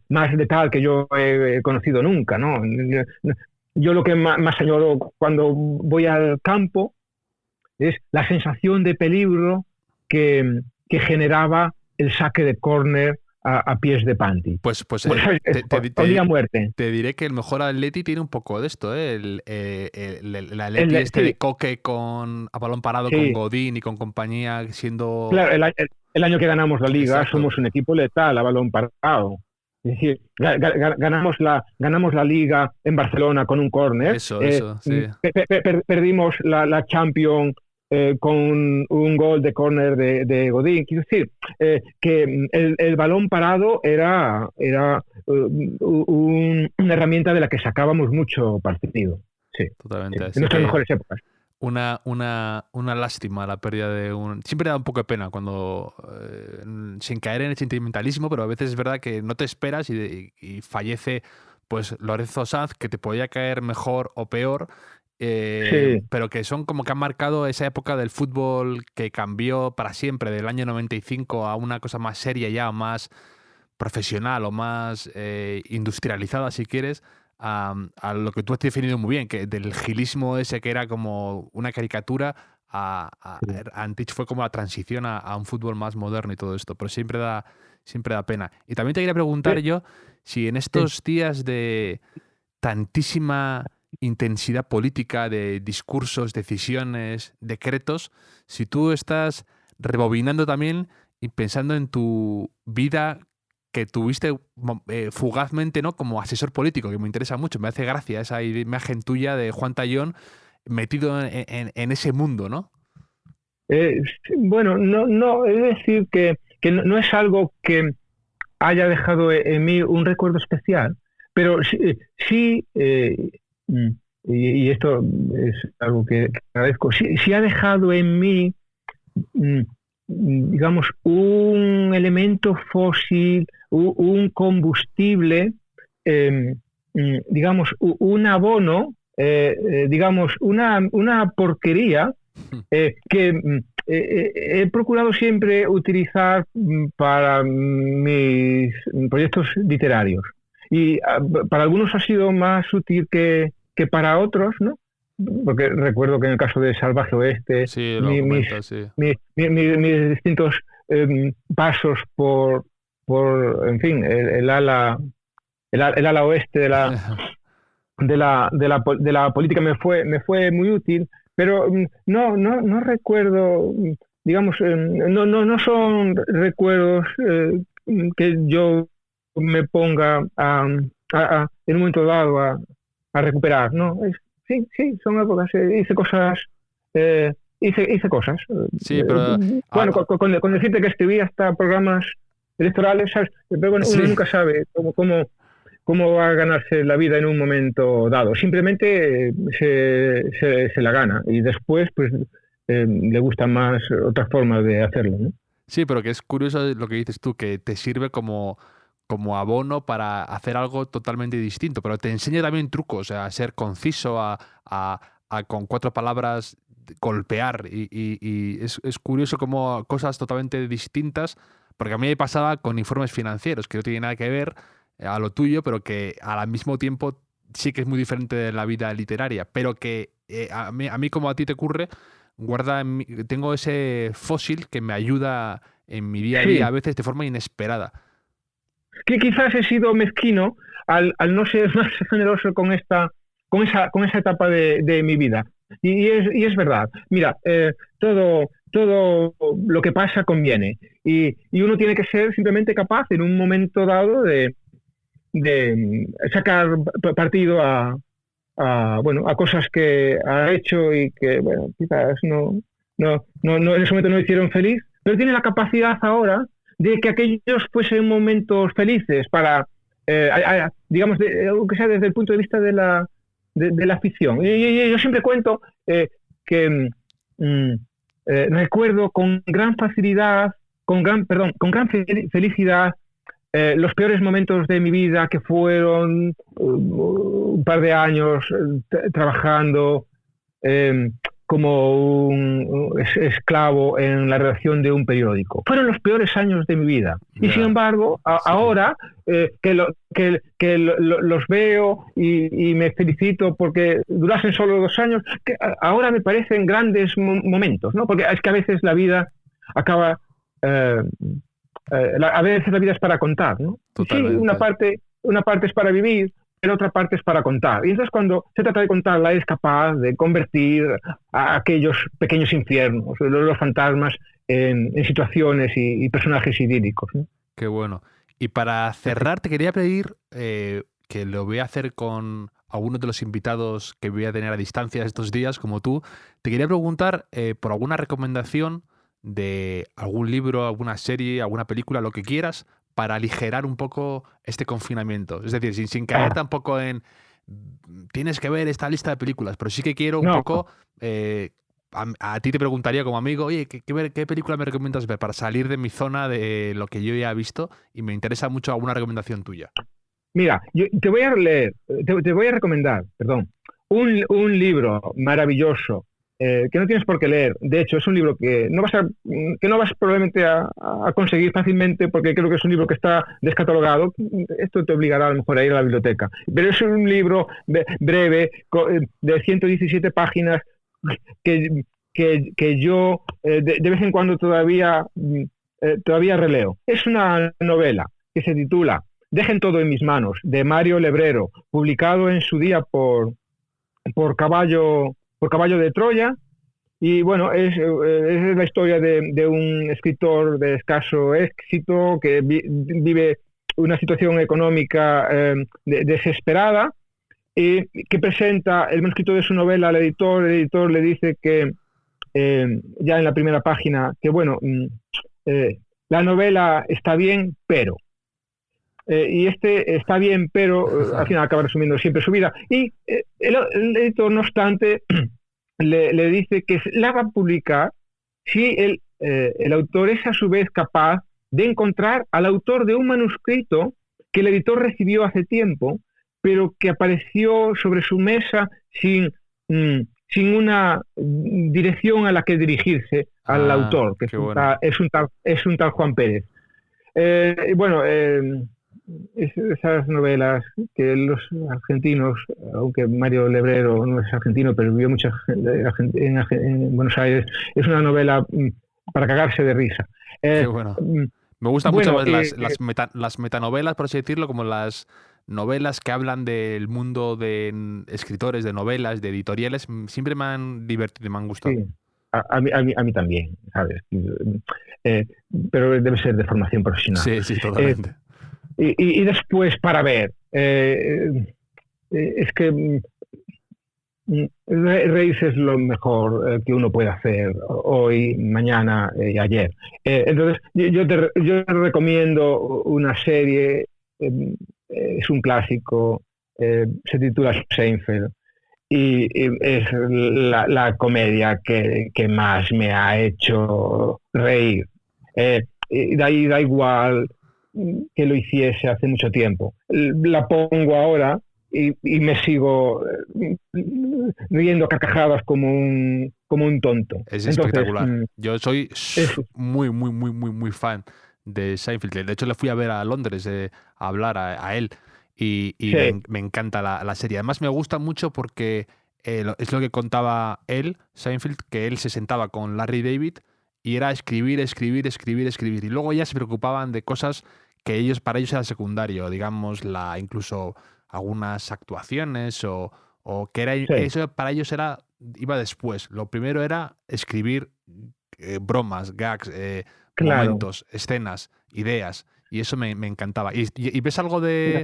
más letal que yo he conocido nunca, ¿no? Yo lo que más añoro cuando voy al campo es la sensación de peligro que generaba el saque de córner a pies de Panty. pues Bueno, olía a muerte. te diré que el mejor Atleti tiene un poco de esto, ¿eh? El Atleti este Sí, de Coque con a balón parado con sí, Godín y con compañía siendo... claro, el año que ganamos la liga Exacto, somos un equipo letal a balón parado. Es decir, ganamos la liga en Barcelona con un córner, eso, sí. perdimos la Champions con un gol de córner de Godín. Quiero decir, que el balón parado era una herramienta de la que sacábamos mucho partido. Sí, sí, Totalmente. en Así nuestras que mejores épocas. una lástima la pérdida de un... Siempre da un poco de pena cuando, sin caer en el sentimentalismo, pero a veces es verdad que no te esperas y fallece pues Lorenzo Sanz, que te podía caer mejor o peor, Sí, pero que son como que han marcado esa época del fútbol que cambió para siempre, del año 95 a una cosa más seria ya, más profesional o más industrializada, si quieres, a lo que tú has definido muy bien, que del gilismo ese que era como una caricatura, sí, a Antich fue como la transición a un fútbol más moderno y todo esto, pero siempre da pena. Y también te quería preguntar sí, yo si en sí. estos días de tantísima intensidad política, de discursos, decisiones, decretos, si tú estás rebobinando también y pensando en tu vida que tuviste fugazmente, ¿no? Como asesor político, que me interesa mucho, me hace gracia esa imagen tuya de Juan Tayón metido en ese mundo, ¿no? Sí, bueno, no, es decir que no es algo que haya dejado en mí un recuerdo especial, pero sí, sí, mm, y esto es algo que agradezco, sí ha dejado en mí, mm, digamos, un elemento fósil, un combustible, digamos, un abono, digamos, una porquería que he procurado siempre utilizar para mis proyectos literarios. Y para algunos ha sido más útil que para otros, ¿no? Porque recuerdo que en el caso de Salvaje Oeste, Sí, lo comentas, sí. mis distintos pasos en fin, el ala oeste de la política me fue muy útil, pero no recuerdo, digamos, no son recuerdos que yo me ponga en un momento dado a recuperar, ¿no? Sí, son épocas, hice cosas. Sí, pero Bueno, ah, con decirte que escribí hasta programas electorales, ¿sabes? Pero bueno, uno sí, nunca sabe cómo va a ganarse la vida en un momento dado. Simplemente se la gana y después pues le gustan más otras formas de hacerlo, ¿no? sí, pero que es curioso lo que dices tú, que te sirve como como abono para hacer algo totalmente distinto, pero te enseña también trucos, a ser conciso, a con 4 palabras golpear y es curioso cómo cosas totalmente distintas, porque a mí me pasaba con informes financieros, que no tiene nada que ver a lo tuyo, pero que al mismo tiempo sí que es muy diferente de la vida literaria, pero que a mí como a ti te ocurre, tengo ese fósil que me ayuda en mi día a día a veces de forma inesperada. Que quizás he sido mezquino al no ser más generoso con esa etapa de mi vida. Y es verdad. Mira, todo lo que pasa conviene. Y uno tiene que ser simplemente capaz en un momento dado de sacar partido a cosas que ha hecho y que, bueno, quizás no en ese momento no le hicieron feliz, pero tiene la capacidad ahora de que aquellos fuesen momentos felices para, digamos, aunque sea desde el punto de vista de la ficción. Y yo siempre cuento que recuerdo con gran facilidad, con gran felicidad, los peores momentos de mi vida, que fueron un par de años trabajando como un esclavo en la redacción de un periódico. Fueron los peores años de mi vida. Y sin embargo, ahora que los veo y me felicito porque durasen solo 2 años, que ahora me parecen grandes momentos, ¿no? Porque es que a veces la vida acaba... a veces la vida es para contar, ¿no? Sí, una parte es para vivir, pero otra parte es para contar. Y entonces cuando se trata de contarla es capaz de convertir a aquellos pequeños infiernos, los fantasmas, en situaciones y personajes idílicos, ¿no? Qué bueno. Y para cerrar te quería pedir, que lo voy a hacer con algunos de los invitados que voy a tener a distancia estos días, como tú, te quería preguntar por alguna recomendación de algún libro, alguna serie, alguna película, lo que quieras, para aligerar un poco este confinamiento. Es decir, sin caer tampoco en tienes que ver esta lista de películas, pero sí que quiero un poco... a ti te preguntaría como amigo, oye, ¿qué película me recomiendas ver para salir de mi zona de lo que yo ya he visto? Y me interesa mucho alguna recomendación tuya. Mira, yo te voy a recomendar, un libro maravilloso, que no tienes por qué leer. De hecho, es un libro que no vas probablemente a conseguir fácilmente, porque creo que es un libro que está descatalogado. Esto te obligará a lo mejor a ir a la biblioteca. Pero es un libro breve, de 117 páginas, que yo de vez en cuando todavía releo. Es una novela que se titula Dejen todo en mis manos, de Mario Lebrero, publicado en su día por Caballo de Troya. Y bueno, es la historia de un escritor de escaso éxito que vive una situación económica desesperada, y que presenta el manuscrito de su novela al editor. El editor le dice que ya en la primera página que bueno, la novela está bien, pero... y está bien, pero al final acaba resumiendo siempre su vida. Y el editor, no obstante, le dice que la va a publicar si el autor es a su vez capaz de encontrar al autor de un manuscrito que el editor recibió hace tiempo, pero que apareció sobre su mesa sin una dirección a la que dirigirse al autor, que es un tal Juan Pérez. Esas novelas que los argentinos, aunque Mario Lebrero no es argentino, pero vivió mucha gente en Buenos Aires, es una novela para cagarse de risa. Qué bueno. Me gustan mucho las metanovelas, por así decirlo, como las novelas que hablan del mundo de escritores, de novelas, de editoriales. Siempre me han divertido y me han gustado. Sí. A mí también, ¿sabes? Pero debe ser de formación profesional. Sí, totalmente. Y después, para ver, es que reírse es lo mejor que uno puede hacer hoy, mañana y ayer. Entonces, yo te recomiendo una serie, es un clásico, se titula Seinfeld, y es la comedia que más me ha hecho reír. Y de ahí da igual que lo hiciese hace mucho tiempo. La pongo ahora y me sigo riendo a carcajadas como un tonto. Es Entonces, espectacular. Yo soy es, muy, muy, muy, muy, muy fan de Seinfeld. De hecho, le fui a ver a Londres a hablar a él y sí, me encanta la serie. Además, me gusta mucho porque es lo que contaba él, Seinfeld, que él se sentaba con Larry David y era escribir, escribir, escribir, escribir. Y luego ya se preocupaban de cosas que para ellos era secundario, digamos, incluso algunas actuaciones o que era sí, eso para ellos iba después. Lo primero era escribir bromas, gags, claro. momentos, escenas, ideas. Y eso me encantaba. ¿Y ves algo Mira,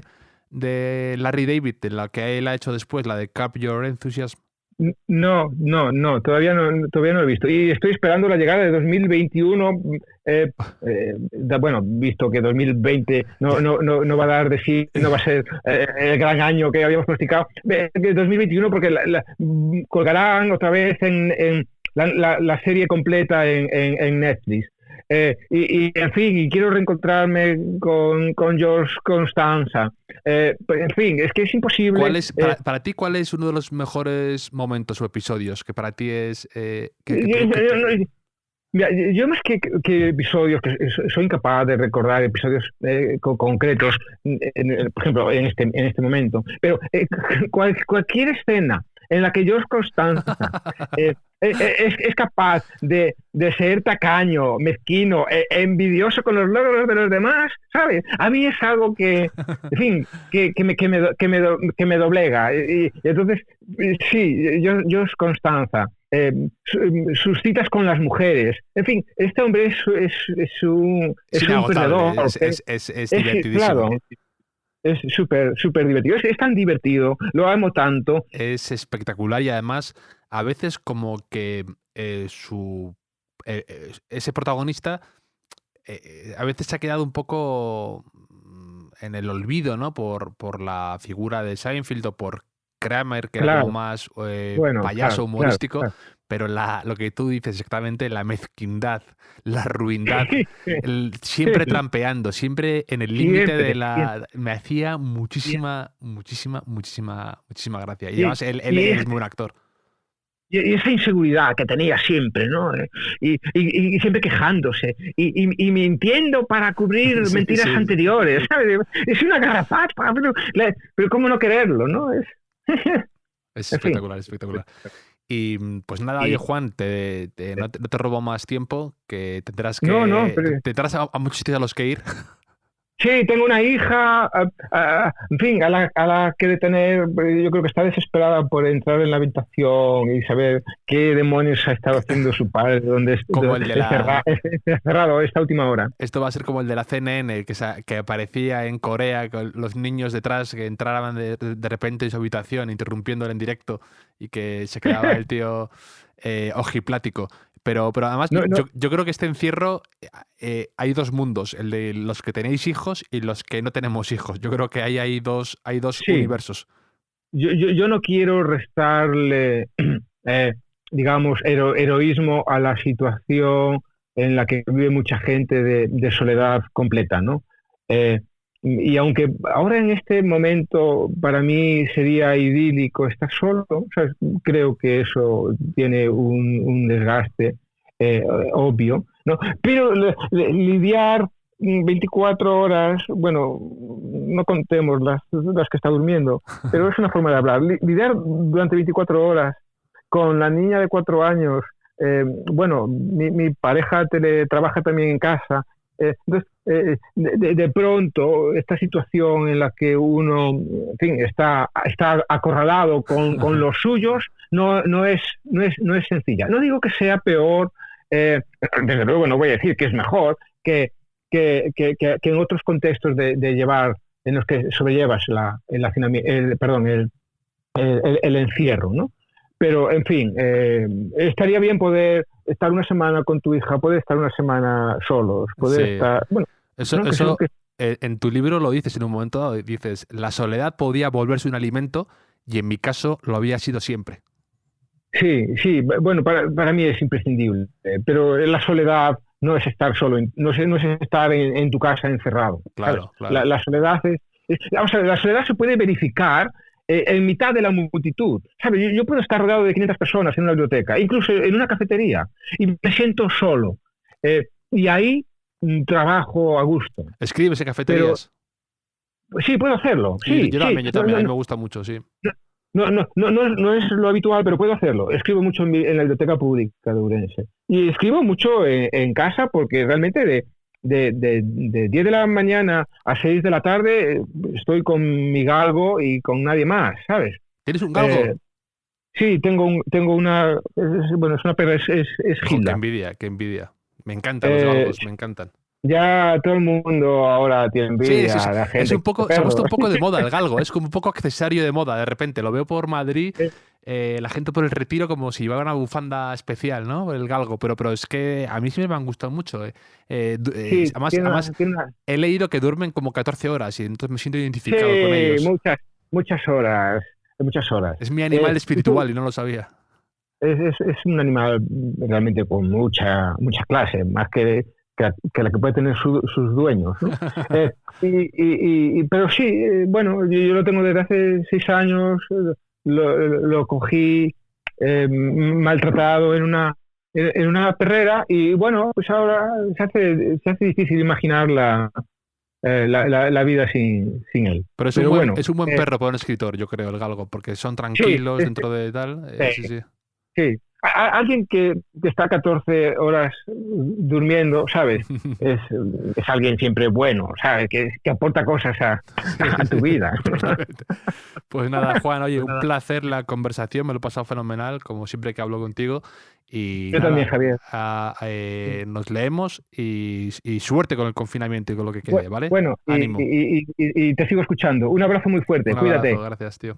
de Larry David, de la que él ha hecho después, la de Curb Your Enthusiasm? No, no, no, todavía no lo he visto. Y estoy esperando la llegada de 2021. Bueno, visto que 2020 no va a dar de sí, no va a ser el gran año que habíamos pronosticado. De 2021 porque colgarán otra vez en la serie completa en Netflix. En fin, y quiero reencontrarme con George Constanza. Pues, en fin, es que es imposible. Para ti, cuál es uno de los mejores momentos o episodios que para ti es Mira, yo más que episodios, que soy incapaz de recordar episodios concretos, por ejemplo, en este momento, pero cualquier escena en la que George Constanza es capaz de ser tacaño, mezquino, envidioso con los logros de los demás, ¿sabes? A mí es algo que, en fin, que me doblega. Y entonces, sí, George Constanza. Sus citas con las mujeres. En fin, este hombre es un perdedor. Es divertidísimo. Claro, es súper divertido. Es tan divertido, lo amo tanto. Es espectacular y además a veces como que ese protagonista a veces se ha quedado un poco en el olvido, ¿no? Por la figura de Seinfeld o por Kramer, que era como más payaso humorístico, claro. pero lo que tú dices exactamente, la mezquindad, la ruindad, siempre trampeando, siempre en el límite de me hacía muchísima gracia. Y además él es muy buen actor. Y esa inseguridad que tenía siempre, ¿no? Y siempre quejándose y mintiendo para cubrir mentiras anteriores, ¿sabes? Es una garrapata, pero ¿cómo no quererlo, no? Es espectacular, espectacular. Y pues nada, oye Juan, no te robo más tiempo, que tendrás tendrás a muchos sitios a los que ir. Sí, tengo una hija, en fin, a la que de tener, yo creo que está desesperada por entrar en la habitación y saber qué demonios ha estado haciendo su padre, donde cerrado esta última hora. Esto va a ser como el de la CNN, que aparecía en Corea con los niños detrás que entraban de repente en su habitación, interrumpiéndole en directo y que se quedaba el tío ojiplático. Pero además yo creo que este encierro hay dos mundos, el de los que tenéis hijos y los que no tenemos hijos. Yo creo que ahí hay dos universos. Yo no quiero restarle, digamos, heroísmo a la situación en la que vive mucha gente de soledad completa, ¿no? Y aunque ahora en este momento para mí sería idílico estar solo, ¿sabes? Creo que eso tiene un desgaste obvio, ¿no? Pero lidiar 24 horas, bueno, no contemos las que está durmiendo, pero es una forma de hablar. Lidiar durante 24 horas con la niña de 4 años, bueno, mi pareja teletrabaja también en casa. Entonces, de pronto, esta situación en la que uno, en fin, está acorralado con los suyos, no es sencilla. No digo que sea peor, desde luego no voy a decir que es mejor que en otros contextos de llevar, en los que sobrellevas el encierro, ¿no? Pero, en fin, estaría bien poder estar una semana con tu hija, poder estar una semana solos, poder estar... Bueno, eso en tu libro lo dices en un momento dado, dices, la soledad podía volverse un alimento y en mi caso lo había sido siempre. Sí, bueno, para mí es imprescindible, pero la soledad no es estar solo, no es estar en tu casa encerrado. Claro, ¿sabes? claro. La soledad vamos a ver, la soledad se puede verificar en mitad de la multitud. ¿Sabes? Yo puedo estar rodeado de 500 personas en una biblioteca, incluso en una cafetería, y me siento solo. Y ahí trabajo a gusto. ¿Escribes en cafeterías? Pues sí, puedo hacerlo. Sí, yo sí. también, a mí me gusta mucho, sí. No es lo habitual, pero puedo hacerlo. Escribo mucho en la biblioteca pública de Ourense. Y escribo mucho en casa porque realmente de 10 de la mañana a 6 de la tarde estoy con mi galgo y con nadie más, ¿sabes? ¿Tienes un galgo? Sí, tengo una... bueno, es una perra, es Ojo, Gilda. qué envidia. Me encantan los galgos, me encantan. Ya todo el mundo ahora tiene envidia. Sí, la gente se ha puesto un poco de moda el galgo, es como un poco accesorio de moda de repente. Lo veo por Madrid, la gente por el Retiro como si llevaba una bufanda especial, ¿no? El galgo, pero es que a mí sí me han gustado mucho. Sí, Además he leído que duermen como 14 horas y entonces me siento identificado con ellos. Muchas horas. Es mi animal espiritual y no lo sabía. Es un animal realmente con mucha clase, más que la que puede tener sus dueños, ¿no? Pero sí, bueno, yo lo tengo desde hace 6 años, lo cogí maltratado en una perrera y bueno, pues ahora se hace difícil imaginar la vida sin él. Pero es un buen perro para un escritor, yo creo, el galgo, porque son tranquilos dentro de tal. Sí. Alguien que está 14 horas durmiendo, ¿sabes? Es alguien siempre bueno, ¿sabes? Que aporta cosas a tu vida. Pues nada, Juan, oye, un placer la conversación, me lo he pasado fenomenal, como siempre que hablo contigo. Y yo también, Javier. Nos leemos y suerte con el confinamiento y con lo que quede, ¿vale? Bueno, ánimo. Y te sigo escuchando. Un abrazo muy fuerte, cuídate. Gracias, tío.